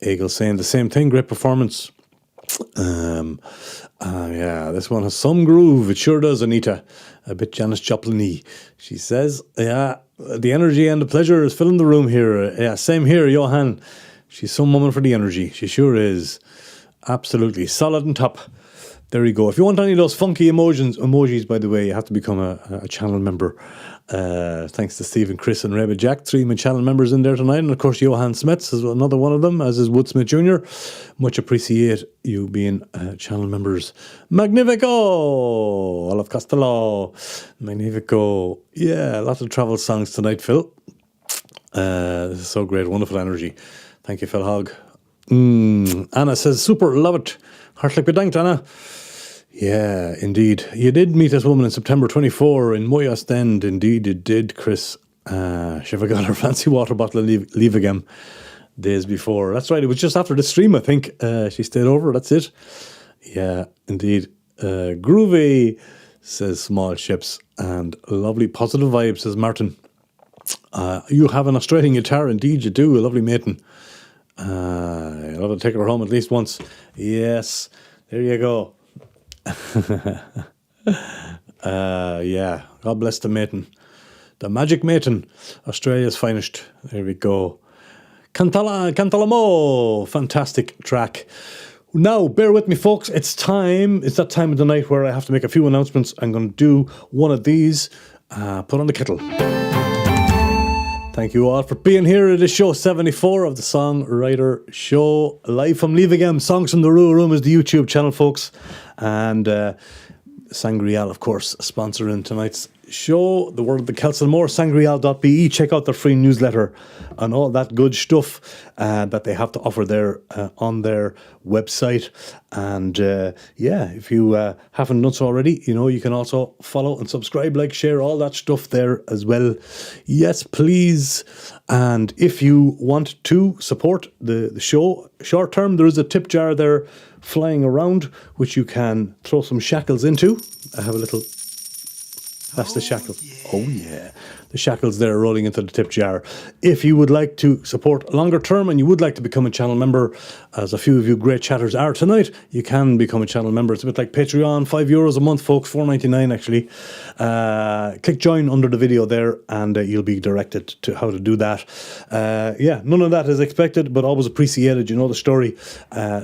Eagle saying the same thing. Great performance. Yeah, this one has some groove. It sure does, Anita. A bit Janis Joplin-y. She says, yeah, the energy and the pleasure is filling the room here. Yeah, same here, Johan. She's some woman for the energy. She sure is. Absolutely. Solid and top. There you go. If you want any of those funky emojis, by the way, you have to become a channel member. Thanks to Stephen, Chris and Reba Jack, 3 of my channel members in there tonight. And of course, Johan Smets is another one of them, as is Woodsmith Jr. Much appreciate you being channel members. Magnifico! Olaf Costello. Magnifico. Yeah, lots of travel songs tonight, Phil. This is so great. Wonderful energy. Thank you, Phil Hogg. Anna says, super, love it. Heartily bedankt, Anna. Yeah, indeed. You did meet this woman in September 24 in Moy Ostend. Indeed, you did, Chris. She forgot her fancy water bottle and leave again days before. That's right. It was just after the stream, I think. She stayed over. That's it. Yeah, indeed. Groovy, says Small Ships. And lovely positive vibes, says Martin. You have an Australian guitar. Indeed, you do. A lovely maiden. I'll have to take her home at least once. Yes. There you go. Yeah, God bless the maiden. The magic maiden, Australia's finest. There we go. Cantalamo, fantastic track. Now, bear with me, folks. It's time. It's that time of the night where I have to make a few announcements. I'm going to do one of these. Put on the kettle. Thank you all for being here. It is show 74 of the Songwriter Show, live from Leavegem. Songs from the Rua Room is the YouTube channel, folks. And Sangreal, of course, sponsoring tonight's show. The World of the Celts and more, sangreal.be. Check out their free newsletter and all that good stuff that they have to offer there on their website. And yeah, if you haven't done so already, you know, you can also follow and subscribe, like, share, all that stuff there as well. Yes, please. And if you want to support the show short term, there is a tip jar there flying around, which you can throw some shackles into. I have a little... That's the shackle. Oh, yeah. The shackles there rolling into the tip jar. If you would like to support longer term and you would like to become a channel member, as a few of you great chatters are tonight, you can become a channel member. It's a bit like Patreon, €5 a month, folks, $4.99 actually. Click join under the video there and you'll be directed to how to do that. Yeah, none of that is expected, but always appreciated. You know the story.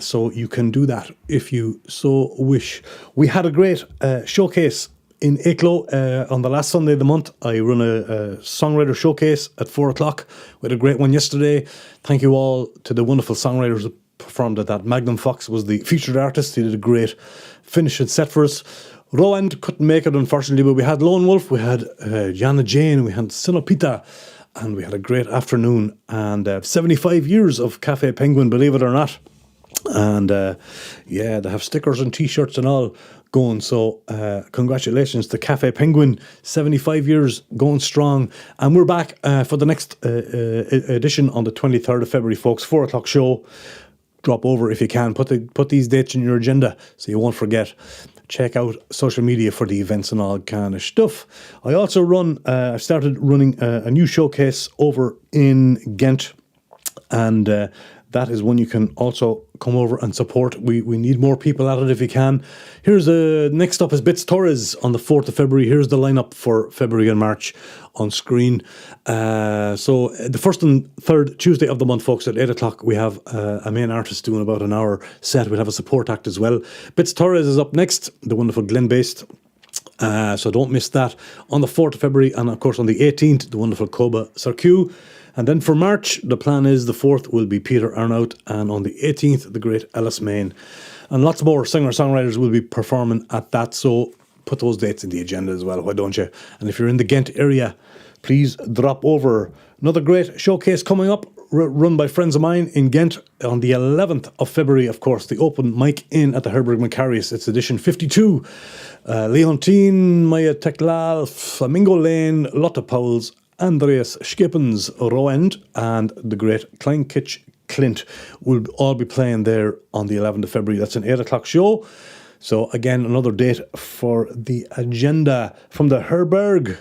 So you can do that if you so wish. We had a great showcase in Ecklo on the last Sunday of the month. I run a songwriter showcase at 4 o'clock. We had a great one yesterday. Thank you all to the wonderful songwriters that performed at that. Magnum Fox was the featured artist. He did a great finishing set for us. Roland couldn't make it, unfortunately, but we had Lone Wolf, we had Jana Jane, we had Sinopita, and we had a great afternoon. And 75 years of Cafe Penguin, believe it or not. And yeah, they have stickers and t-shirts and all going. So congratulations to Cafe Penguin, 75 years going strong. And we're back for the next edition on the 23rd of February, folks. 4 o'clock show. Drop over if you can. Put these dates in your agenda so you won't forget. Check out social media for the events and all kind of stuff. I also I started running a new showcase over in Ghent. And that is one you can also come over and support. We need more people at it if you can. Here's next up is Bits Torres on the 4th of February. Here's the lineup for February and March on screen. So the first and third Tuesday of the month, folks, at 8 o'clock, we have a main artist doing about an hour set. We'll have a support act as well. Bits Torres is up next, the wonderful Glen-based So don't miss that on the 4th of February, and of course on the 18th, the wonderful Koba Sarkue. And then for March, the plan is the 4th will be Peter Arnout, and on the 18th, the great Alice Main. And lots more singer-songwriters will be performing at that, so put those dates in the agenda as well, why don't you? And if you're in the Ghent area, please drop over. Another great showcase coming up, run by friends of mine in Ghent on the 11th of February, of course, the open mic in at the Herberg Macarius. It's edition 52. Leontine, Maya Teklal, Flamingo Lane, Lotte Powells, Andreas Schippens, Roend, and the great Klein Kitsch Clint will all be playing there on the 11th of February. That's an 8 o'clock show. So again, another date for the agenda from the Herberg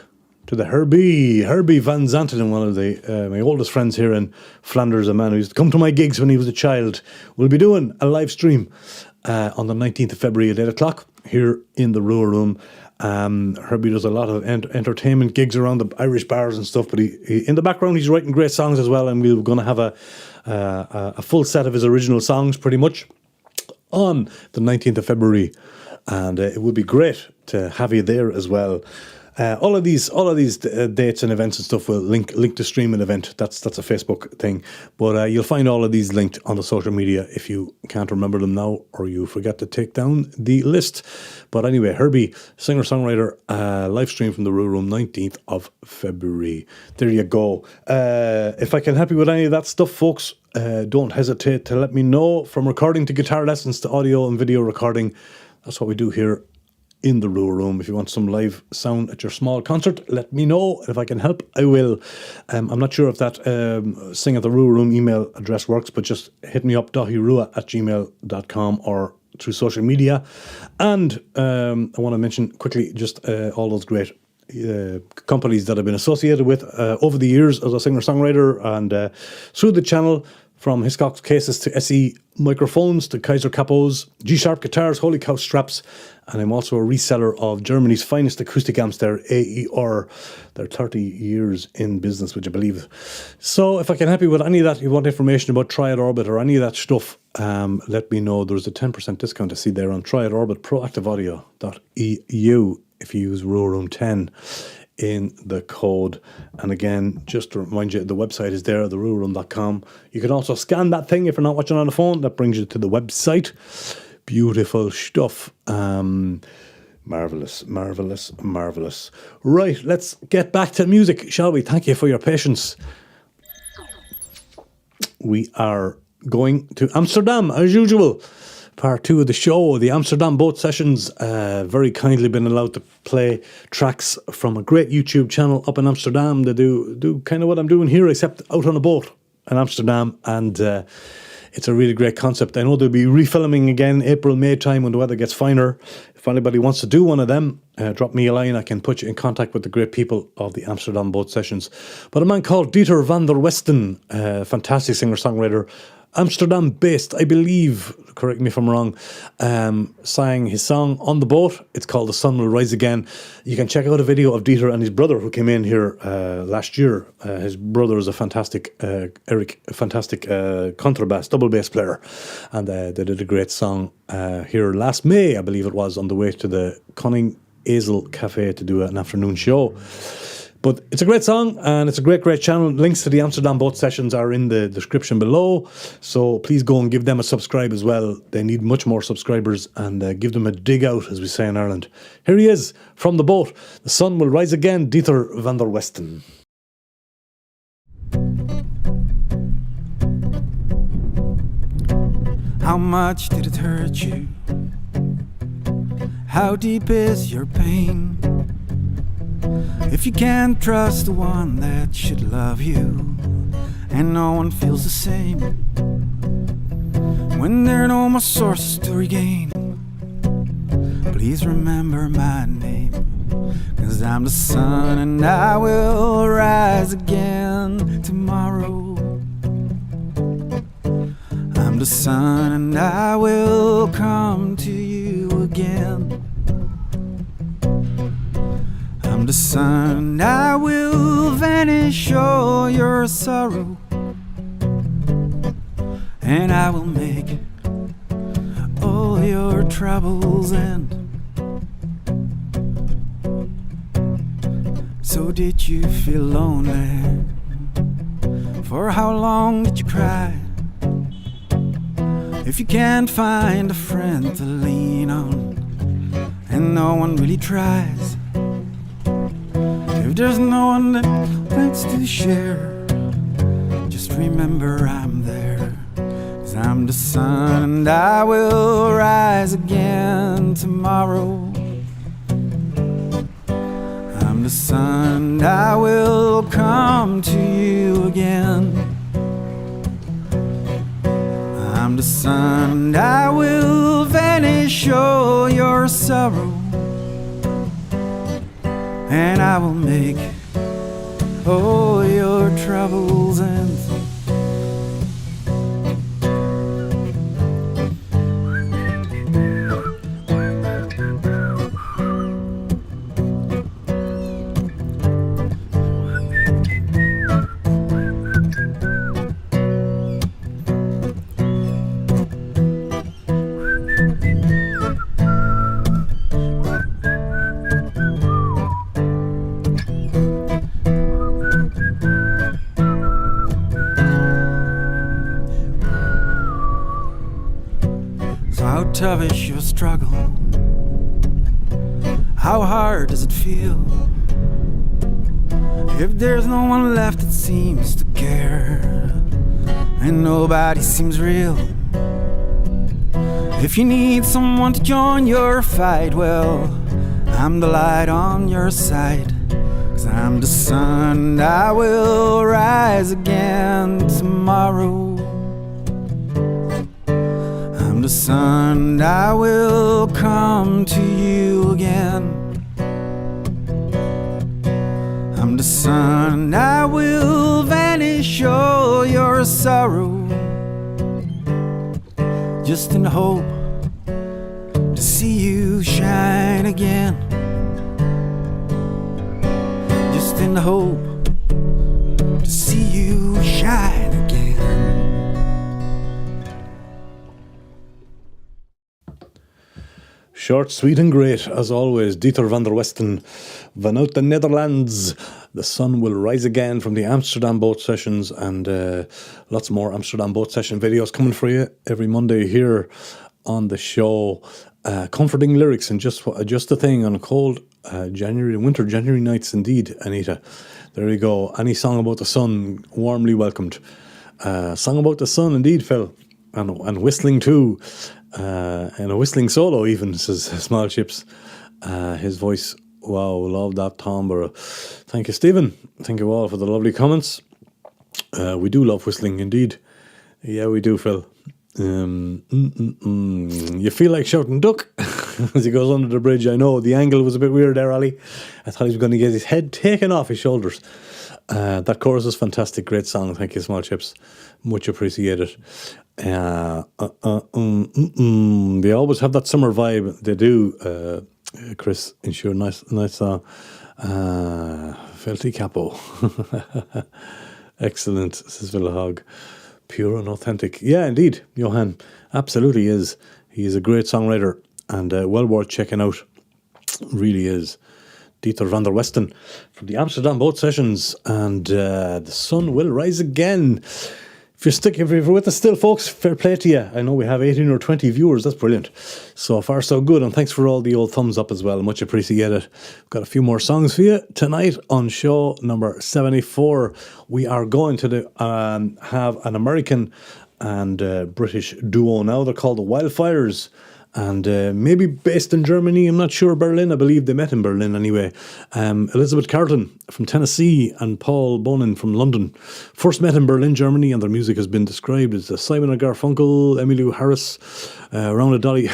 to the Herbie Van Zanten, one of the my oldest friends here in Flanders, a man who used to come to my gigs when he was a child. We'll be doing a live stream on the 19th of February at 8 o'clock here in the Rua Room. Herbie does a lot of entertainment gigs around the Irish bars and stuff, but he in the background he's writing great songs as well, and we're going to have a full set of his original songs pretty much on the 19th of February, and it would be great to have you there as well. All of these dates and events and stuff will link to stream an event. That's a Facebook thing, but you'll find all of these linked on the social media if you can't remember them now or you forget to take down the list. But anyway, Herbie, singer-songwriter, live stream from the Rua Room, 19th of February. There you go. If I can help you with any of that stuff, folks, don't hesitate to let me know. From recording to guitar lessons to audio and video recording, that's what we do here in the Rua Room. If you want some live sound at your small concert, let me know. If I can help, I will. I'm not sure if that Sing at the Rua Room email address works, but just hit me up, dahirua@gmail.com, or through social media. And I want to mention quickly just all those great companies that I've been associated with over the years as a singer-songwriter, and through the channel, from Hiscox cases to SE microphones to Kaiser Capos, G-Sharp guitars, Holy Cow straps, and I'm also a reseller of Germany's finest acoustic amps there, AER. They're 30 years in business, would you believe? So if I can help you with any of that, you want information about Triad Orbit or any of that stuff, let me know. There's a 10% discount to see there on Triad Orbit, proactiveaudio.eu if you use Rua Room 10 in the code. And again, just to remind you, the website is there, theruaroom.com. You can also scan that thing if you're not watching on the phone. That brings you to the website. Beautiful stuff. Marvellous. Right, let's get back to music, shall we? Thank you for your patience. We are going to Amsterdam, as usual. Part 2 of the show, the Amsterdam boat sessions. Very kindly been allowed to play tracks from a great YouTube channel up in Amsterdam. They do kind of what I'm doing here, except out on a boat in Amsterdam, and it's a really great concept. I know they'll be refilming again April, May time when the weather gets finer. If anybody wants to do one of them, drop me a line. I can put you in contact with the great people of the Amsterdam boat sessions. But a man called Dieter van der Westen, fantastic singer-songwriter, Amsterdam-based, I believe, correct me if I'm wrong, sang his song on the boat. It's called The Sun Will Rise Again. You can check out a video of Dieter and his brother who came in here last year. His brother is a fantastic, contrabass, double bass player. And they did a great song here last May, I believe it was, on the way to the Conning Hazel Cafe to do an afternoon show. But it's a great song, and it's a great channel. Links to the Amsterdam boat sessions are in the description below. So please go and give them a subscribe as well. They need much more subscribers, and give them a dig out, as we say in Ireland. Here he is, from the boat. The Sun Will Rise Again, Dieter van der Westen. How much did it hurt you? How deep is your pain? If you can't trust the one that should love you, and no one feels the same, when there are no more sources to regain, please remember my name, 'cause I'm the sun and I will rise again tomorrow. I'm the sun and I will come to you again. I'm the sun, I will vanish all your sorrow, and I will make all your troubles end. So did you feel lonely? For how long did you cry? If you can't find a friend to lean on, and no one really tries, if there's no one that wants to share, just remember I'm there. 'Cause I'm the sun and I will rise again tomorrow. I'm the sun and I will come to you again. I'm the sun and I will vanish all your sorrow, and I will make all your troubles end. How tough is your struggle? How hard does it feel? If there's no one left that seems to care, and nobody seems real. If you need someone to join your fight, well, I'm the light on your side. 'Cause I'm the sun and I will rise again tomorrow. I'm the sun and I will come to you again. I'm the sun and I will vanish all your sorrow, just in the hope to see you shine again. Just in the hope to see you shine again. Short, sweet and great, as always. Dieter van der Westen, vanuit the Netherlands. The sun will rise again from the Amsterdam boat sessions, and lots more Amsterdam boat session videos coming for you every Monday here on the show. Comforting lyrics and just the thing on a cold winter January nights indeed, Anita. There you go. Any song about the sun, warmly welcomed. Song about the sun indeed, Phil. And whistling too. And a whistling solo even, says Small Chips. His voice, wow, love that timbre. Thank you, Stephen. Thank you all for the lovely comments. We do love whistling indeed. Yeah, we do, Phil. You feel like shouting duck as he goes under the bridge. I know the angle was a bit weird there, Ali. I thought he was going to get his head taken off his shoulders. That chorus is fantastic. Great song. Thank you, Small Chips. Much appreciated. They always have that summer vibe. They do, Chris. Ensure nice song. Felty Capo. Excellent, says Villahog. Pure and authentic. Yeah, indeed, Johan. Absolutely is. He is a great songwriter and well worth checking out. Really is. Dieter van der Westen from the Amsterdam boat sessions, and the sun will rise again. If you're with us still, folks, fair play to you. I know we have 18 or 20 viewers. That's brilliant. So far, so good. And thanks for all the old thumbs up as well. Much appreciated. We've got a few more songs for you tonight on show number 74. We are going to have an American and British duo now. They're called the Wildfires. And maybe based in Germany, I'm not sure, Berlin. I believe they met in Berlin anyway. Elizabeth Carlton from Tennessee and Paul Bonin from London. First met in Berlin, Germany, and their music has been described as Simon and Garfunkel, Emmylou Harris, Round a Dolly.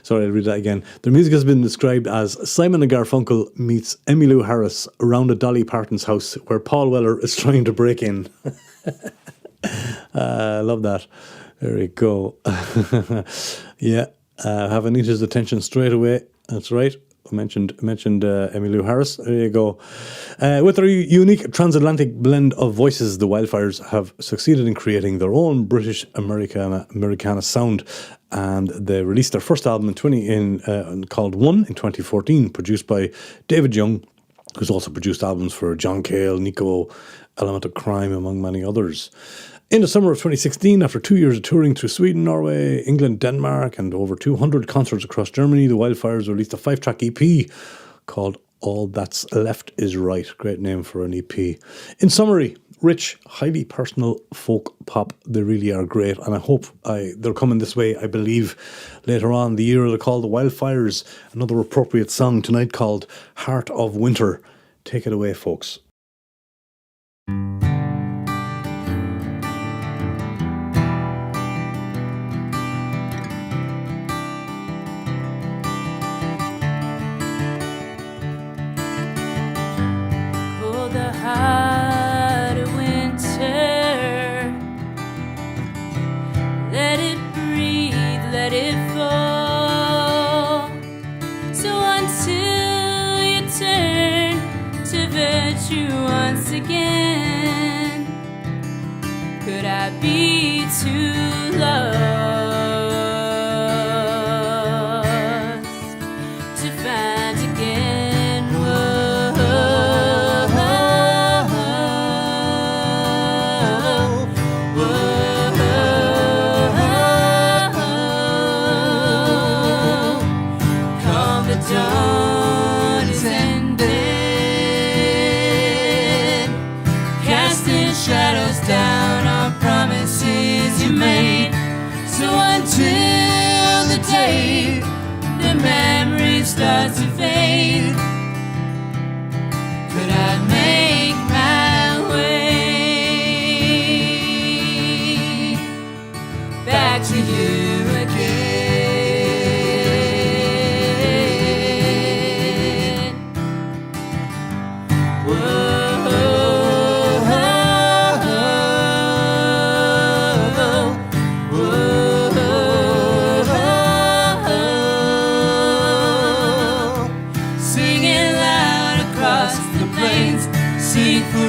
Sorry, I'll read that again. Their music has been described as Simon and Garfunkel meets Emmylou Harris around a Dolly Parton's house where Paul Weller is trying to break in. I love that. There we go. Yeah. Have Anita's attention straight away. That's right. I mentioned Emmylou Harris. There you go. With their unique transatlantic blend of voices, the Wildfires have succeeded in creating their own British Americana sound, and they released their first album called One in 2014, produced by David Young who's also produced albums for John Cale, Nico, Element of Crime, among many others. In the summer of 2016, after 2 years of touring through Sweden, Norway, England, Denmark, and over 200 concerts across Germany, the Wildfires released a 5-track EP called All That's Left Is Right. Great name for an EP. In summary, rich, highly personal folk pop. They really are great, and I hope they're coming this way, I believe, later on in the year. They're called the Wildfires. Another appropriate song tonight called Heart of Winter. Take it away, folks. Heart of winter, let it breathe, let it fall. So until you turn to virtue once again, could I be too lost to find again? Dawn is ended, casting shadows down on promises you made. So until the day the memory starts to fade, could I make my way back to you again?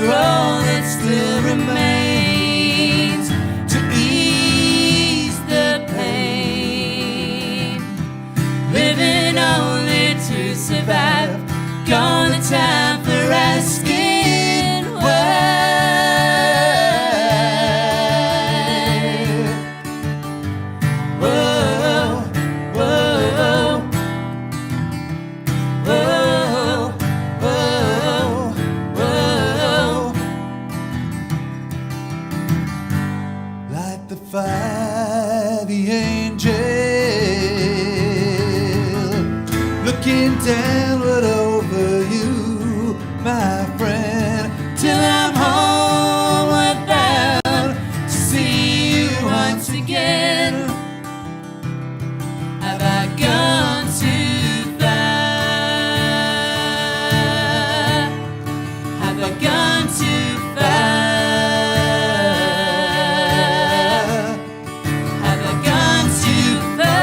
All that still remains to ease the pain, living only to survive, gone the time for asking why. Whoa, whoa, whoa, whoa, whoa. Light the fire, the angel looking downward over you, my friend, till I'm homeward bound to see you once again. Have I gone too far? Have I gone too far? Too far.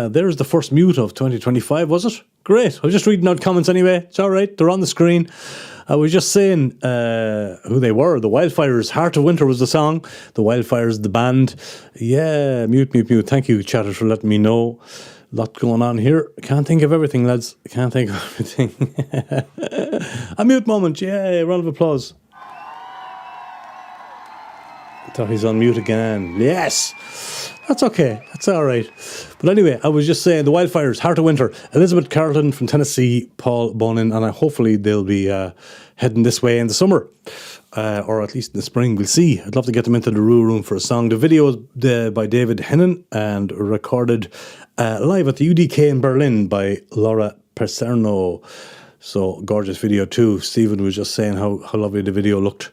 there's the first mute of 2025, was it? Great. I was just reading out comments anyway. It's all right. They're on the screen. I was just saying who they were. The Wildfires. Heart of Winter was the song. The Wildfires, the band. Yeah, mute. Thank you, chatters, for letting me know. Lot going on here. Can't think of everything, lads. Can't think of everything. A mute moment. Yeah, round of applause. I thought he's on mute again. Yes. That's okay. That's all right. But anyway, I was just saying the Wildfires, Heart of Winter, Elizabeth Carlton from Tennessee, Paul Bonin, and hopefully they'll be heading this way in the summer, or at least in the spring. We'll see. I'd love to get them into the Rua Room for a song. The video is by David Hennon and recorded live at the UDK in Berlin by Laura Perserno. So gorgeous video too. Stephen was just saying how lovely the video looked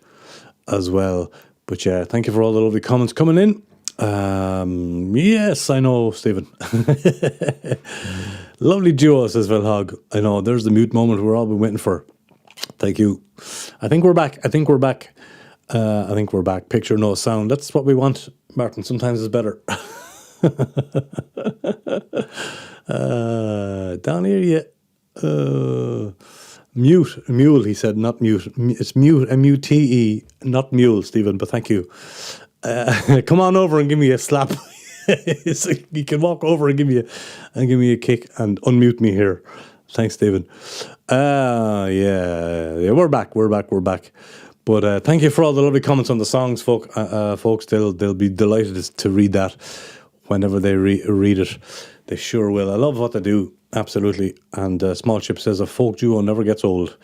as well. But yeah, thank you for all the lovely comments coming in. Yes, I know, Stephen. Lovely duo, says Vilhog. I know, there's the mute moment we're all been waiting for. Thank you. I think we're back. Picture, no sound. That's what we want, Martin. Sometimes it's better. Down here, yeah. Mule, he said, not mute. It's mute, M-U-T-E, not mule, Stephen, but thank you. Come on over and give me a slap. You can walk over and give me a kick and unmute me here. Thanks, Stephen. Yeah, we're back. But thank you for all the lovely comments on the songs, folks. They'll be delighted to read that whenever they read it. They sure will. I love what they do, absolutely. And Small Chip says a folk duo never gets old.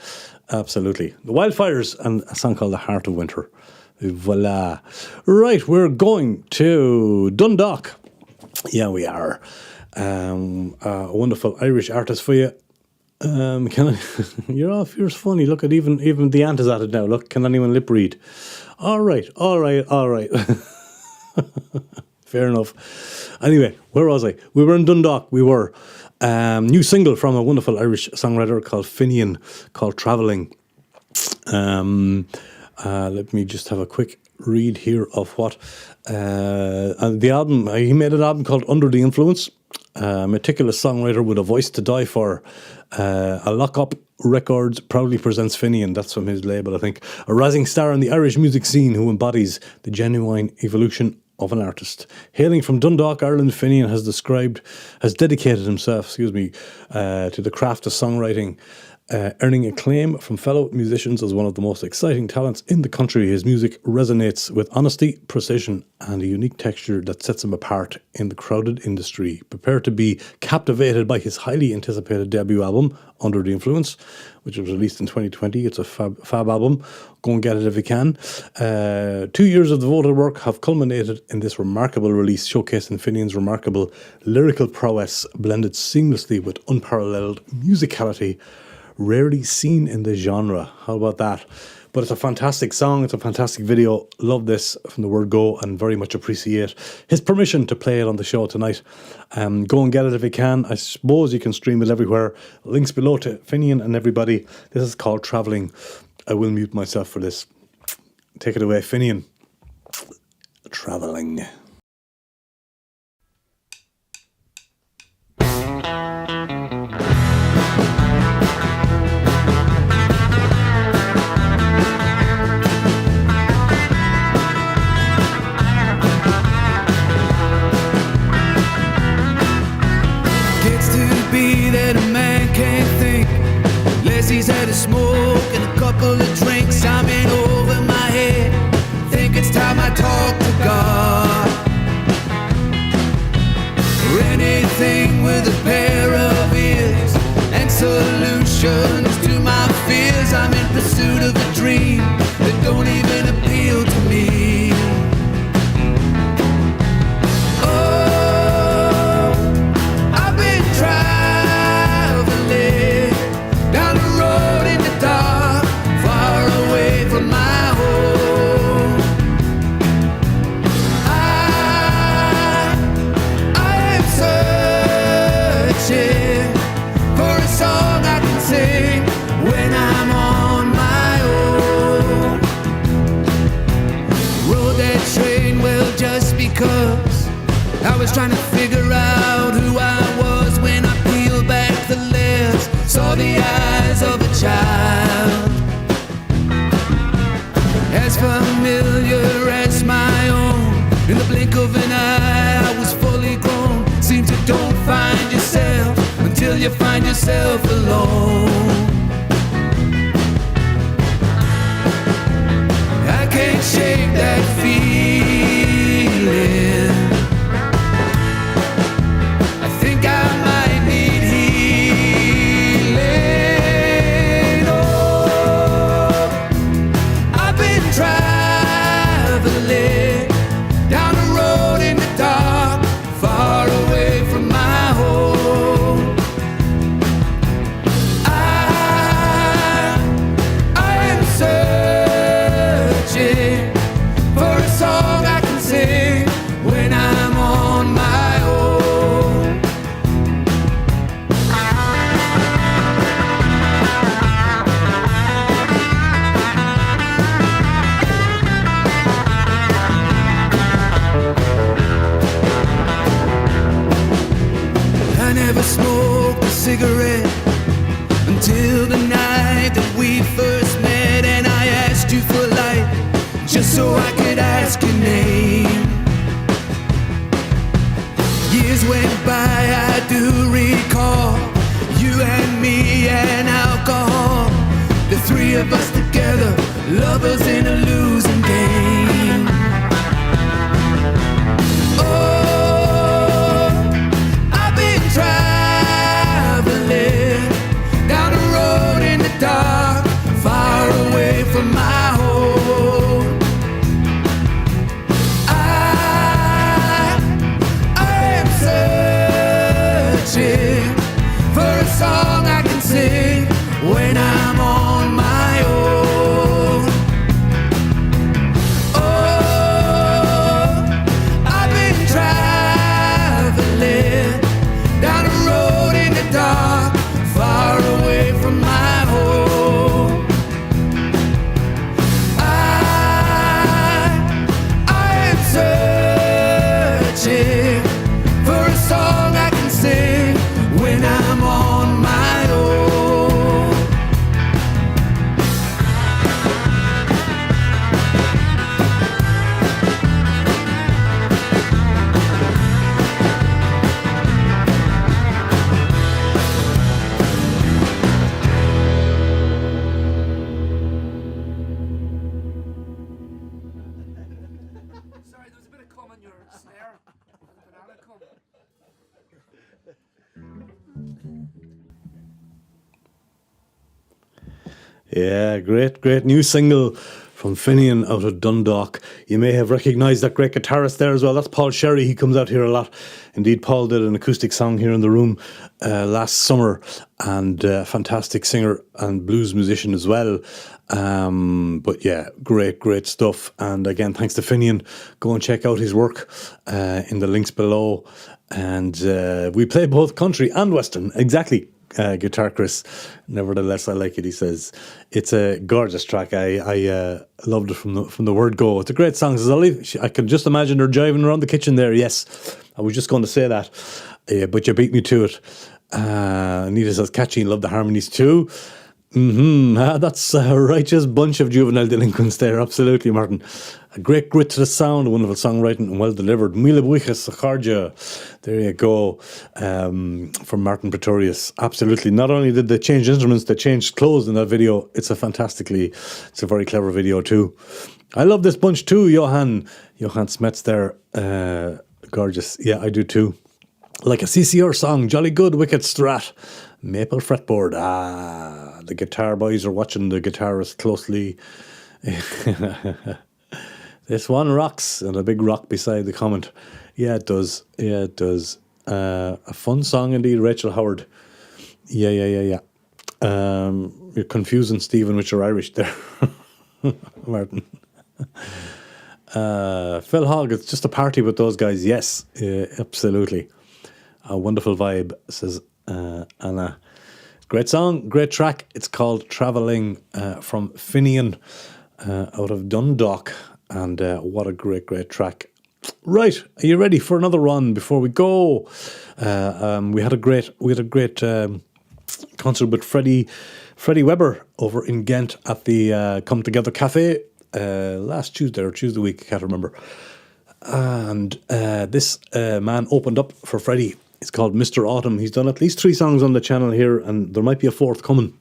Absolutely. The Wildfires and a song called The Heart of Winter. Voila. Right, we're going to Dundalk. Yeah, we are. A wonderful Irish artist for you. You're funny. Look at even the ant is at it now. Look, can anyone lip read? All right. Fair enough. Anyway, where was I? We were in Dundalk. We were. New single from a wonderful Irish songwriter called Finian, called Travelling. Let me just have a quick read here of what the album. He made an album called Under the Influence. Meticulous songwriter with a voice to die for. A Lock-Up Records proudly presents Finian. That's from his label, I think. A rising star in the Irish music scene who embodies the genuine evolution of an artist. Hailing from Dundalk, Ireland, Finian has dedicated himself, to the craft of songwriting. Earning acclaim from fellow musicians as one of the most exciting talents in the country. His music resonates with honesty, precision, and a unique texture that sets him apart in the crowded industry. Prepare to be captivated by his highly anticipated debut album, Under the Influence, which was released in 2020. It's a fab album. Go and get it if you can. 2 years of devoted work have culminated in this remarkable release, showcasing Finian's remarkable lyrical prowess, blended seamlessly with unparalleled musicality, rarely seen in the genre. How about that? But it's a fantastic song. It's a fantastic video. Love this from the word go and very much appreciate his permission to play it on the show tonight. Go and get it if you can. I suppose you can stream it everywhere. Links below to Finian and everybody. This is called Travelling. I will mute myself for this. Take it away, Finian. Travelling. He's had a smoke and a couple of drinks. I'm in over my head. Think it's time I talk to God. Or anything with a pair of ears and solutions to my fears. I'm in pursuit of a dream that don't even appeal to me. Oh, I've been traveling down the road in the dark, far away from my home. I am searching for a song I can sing when I'm on my own. Rode that train, well, just because I was trying to figure out who I was. you find yourself alone. I can't shake that feeling. I think I might need healing. Oh, I've been traveling down the road in the dark, far away from my home. I am searching for a song I can sing when I'm on my own. I never smoked a cigarette until the night that we first met, and I asked you for light just so I could ask your name. Years went by, I do recall you and me and alcohol, the three of us together, lovers in a losing game. Oh, I've been traveling down the road in the dark, far away from my home. I am searching for a song I can sing when I'm on my own. Oh, I've been traveling down the road in the dark, far away from my home. I am searching for a song I can sing when I'm on my own. Sorry, there was a bit of cum on your snare. Banana cum. Yeah, great new single from Finian out of Dundalk. You may have recognised that great guitarist there as well. That's Paul Sherry. He comes out here a lot. Indeed, Paul did an acoustic song here in the room last summer, and fantastic singer and blues musician as well. But yeah, great stuff. And again, thanks to Finian. Go and check out his work in the links below. And we play both country and western. Exactly. Guitar Chris, nevertheless I like it. He says it's a gorgeous track. I loved it from the word go. It's a great song. I can just imagine her jiving around the kitchen there. Yes, I was just going to say that, but you beat me to it. Anita says catchy and love the harmonies too. That's a righteous bunch of juvenile delinquents there. Absolutely, Martin. A great grit to the sound, wonderful songwriting and well delivered. Mila Buichas, Sakarja. There you go. From Martin Pretorius. Absolutely. Not only did they change instruments, they changed clothes in that video. It's a very clever video too. I love this bunch too, Johan Smets there. Gorgeous. Yeah, I do too. Like a CCR song, jolly good, wicked strat. Maple fretboard. The guitar boys are watching the guitarist closely. This one rocks, and a big rock beside the comment. Yeah, it does. A fun song indeed, Rachel Howard. Yeah. You're confusing Stephen with your Irish there, Martin. Phil Hogg, it's just a party with those guys. Yes, absolutely. A wonderful vibe, says Anna. Great song, great track. It's called Travelling from Finian out of Dundalk. And what a great track. Right, are you ready for another one before we go? We had a great concert with Freddie Weber over in Ghent at the Come Together Cafe last Tuesday or Tuesday week, I can't remember. And this man opened up for Freddie It's called Mr. Autumn. He's done at least 3 songs on the channel here, and there might be a 4th coming.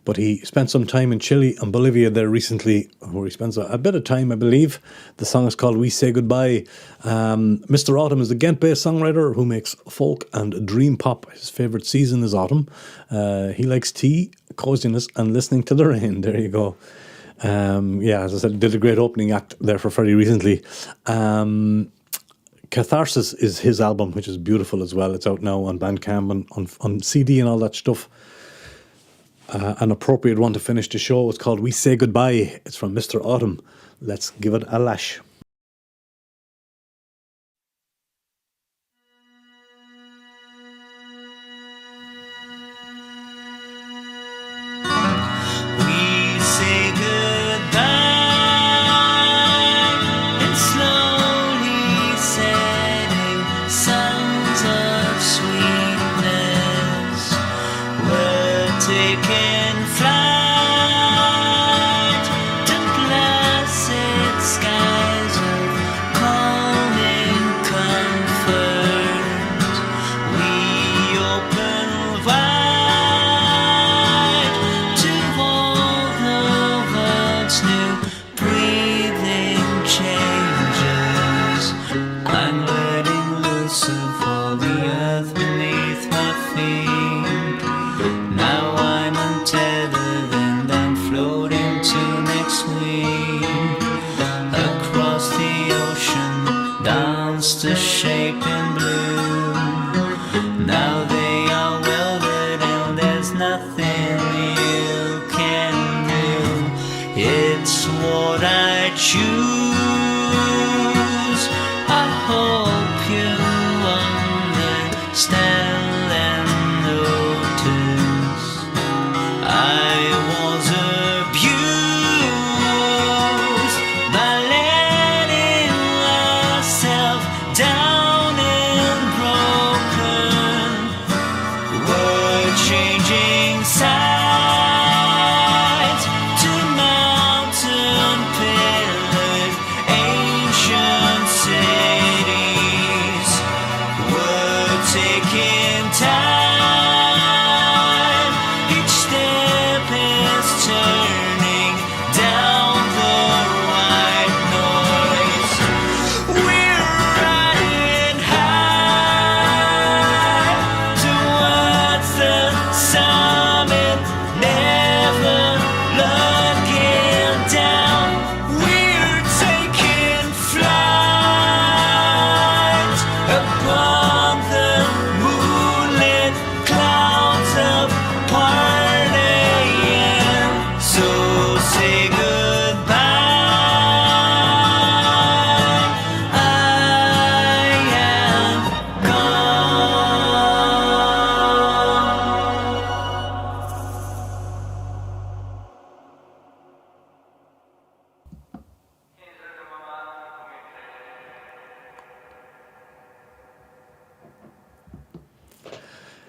But he spent some time in Chile and Bolivia there recently, where he spends a bit of time, I believe. The song is called We Say Goodbye. Mr. Autumn is the Ghent-based songwriter who makes folk and dream pop. His favourite season is autumn. He likes tea, coziness, and listening to the rain. There you go. As I said, did a great opening act there for Freddie recently. Catharsis is his album, which is beautiful as well. It's out now on Bandcamp and on CD and all that stuff. An appropriate one to finish the show. It's called We Say Goodbye. It's from Mr. Autumn. Let's give it a lash. We say goodbye and slowly setting sounds of sweetness. We're taking flight to blessed skies of calming comfort. We open wide to all the world's new breathing changes. I'm letting loose of all the earth beneath my feet. Now I'm untethered and I'm floating to next week. Across the ocean, dance to shape in blue. Now they are welded and there's nothing you can do. It's what I choose. I hope you understand and notice. I was abused by letting myself down and broken. We're changing sides to mountain pillared ancient cities. We're taking time. Each step is turning down the white noise. We're riding high towards the summit, never looking down. We're taking flight upon the moonlit clouds of partying. So say goodbye. I am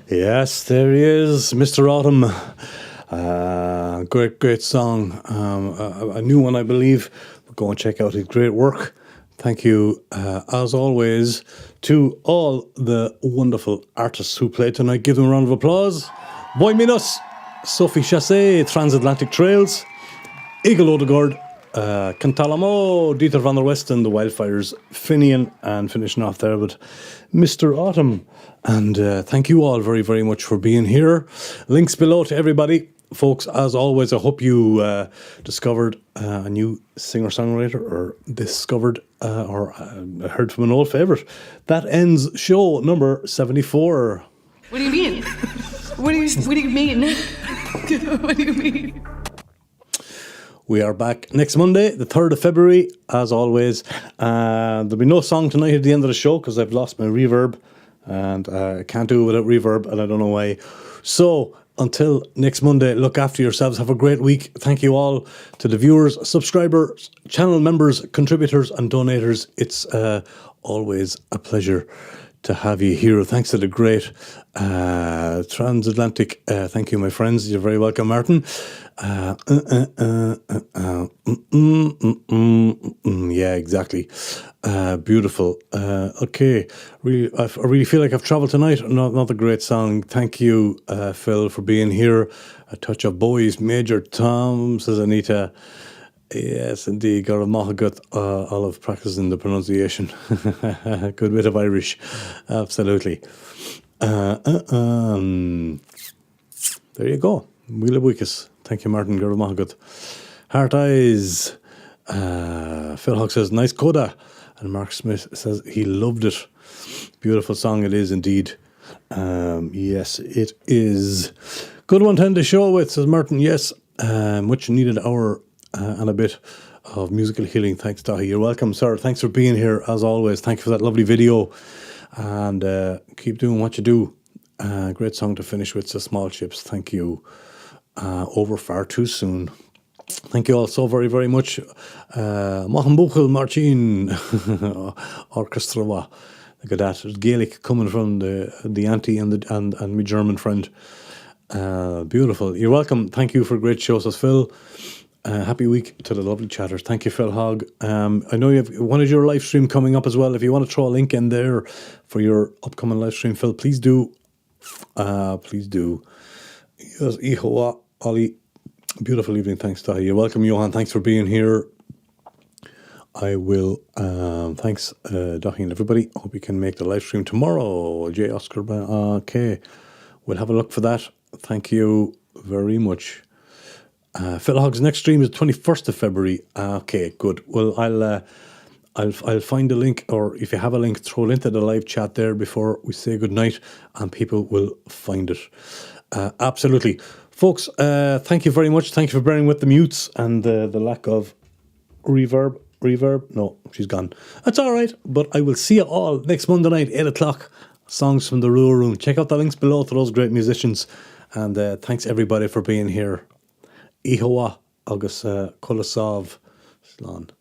Yes, there he is, Mr. Autumn. Great song. A new one, I believe. Go and check out his great work. Thank you, as always, to all the wonderful artists who played tonight. Give them a round of applause. Boy Minos, Sophie Chassé, Transatlantic Trails, Eagle Odegaard, Cantalamo, Dieter van der Westen, The Wildfires, Finian, and finishing off there with Mr. Autumn. And thank you all very, very much for being here. Links below to everybody. Folks, as always, I hope you discovered a new singer-songwriter or discovered or heard from an old favourite. That ends show number 74. What do you mean? What do you mean? What do you mean? We are back next Monday, the 3rd of February, as always. There'll be no song tonight at the end of the show because I've lost my reverb and I can't do it without reverb and I don't know why. So until next Monday, look after yourselves. Have a great week. Thank you all to the viewers, subscribers, channel members, contributors and donators. It's always a pleasure to have you here. Thanks to the great transatlantic. Thank you, my friends. You're very welcome, Martin. Yeah, exactly. Beautiful. Okay, I really feel like I've travelled tonight. Not a great song. Thank you, Phil, for being here. A touch of Bowie's Major Tom, says Anita. Yes, indeed. Got a mahagut olive practicing the pronunciation. Good bit of Irish. Absolutely. There you go. Wheeler Wickes. Thank you, Martin. Got a mahagut. Heart Eyes. Phil Hawk says, nice coda. And Mark Smith says he loved it. Beautiful song it is indeed. Yes, it is. Good one to end the show with, says Martin. Yes, much needed hour and a bit of musical healing. Thanks, Dahi. You're welcome, sir. Thanks for being here, as always. Thank you for that lovely video. And keep doing what you do. Great song to finish with, says Small Chips. Thank you. Over far too soon. Thank you all so very, very much. Mahambuchel Martin Orchestra. Look at that. There's Gaelic coming from the auntie and my German friend. Beautiful. You're welcome. Thank you for a great show, says Phil. Happy week to the lovely chatters. Thank you, Phil Hogg. I know you have one of your live stream coming up as well. If you want to throw a link in there for your upcoming live stream, Phil, please do. Please do. Yes, Ihoa, Ollie. Beautiful evening. Thanks, Tahi. You're welcome, Johan. Thanks for being here. I will. Thanks, Dahi and everybody. Hope you can make the live stream tomorrow. J. Oscar. Okay. We'll have a look for that. Thank you very much. Phil Hogg's next stream is 21st of February. Okay, good. Well, I'll find a link, or if you have a link, throw it into the live chat there before we say goodnight, and people will find it. Absolutely. Folks, thank you very much. Thank you for bearing with the mutes and the lack of reverb. No, she's gone. That's all right, but I will see you all next Monday night, 8 o'clock. Songs from the Rua Room. Check out the links below to those great musicians. And thanks everybody for being here. Ihoa, August Kulasov, Slán.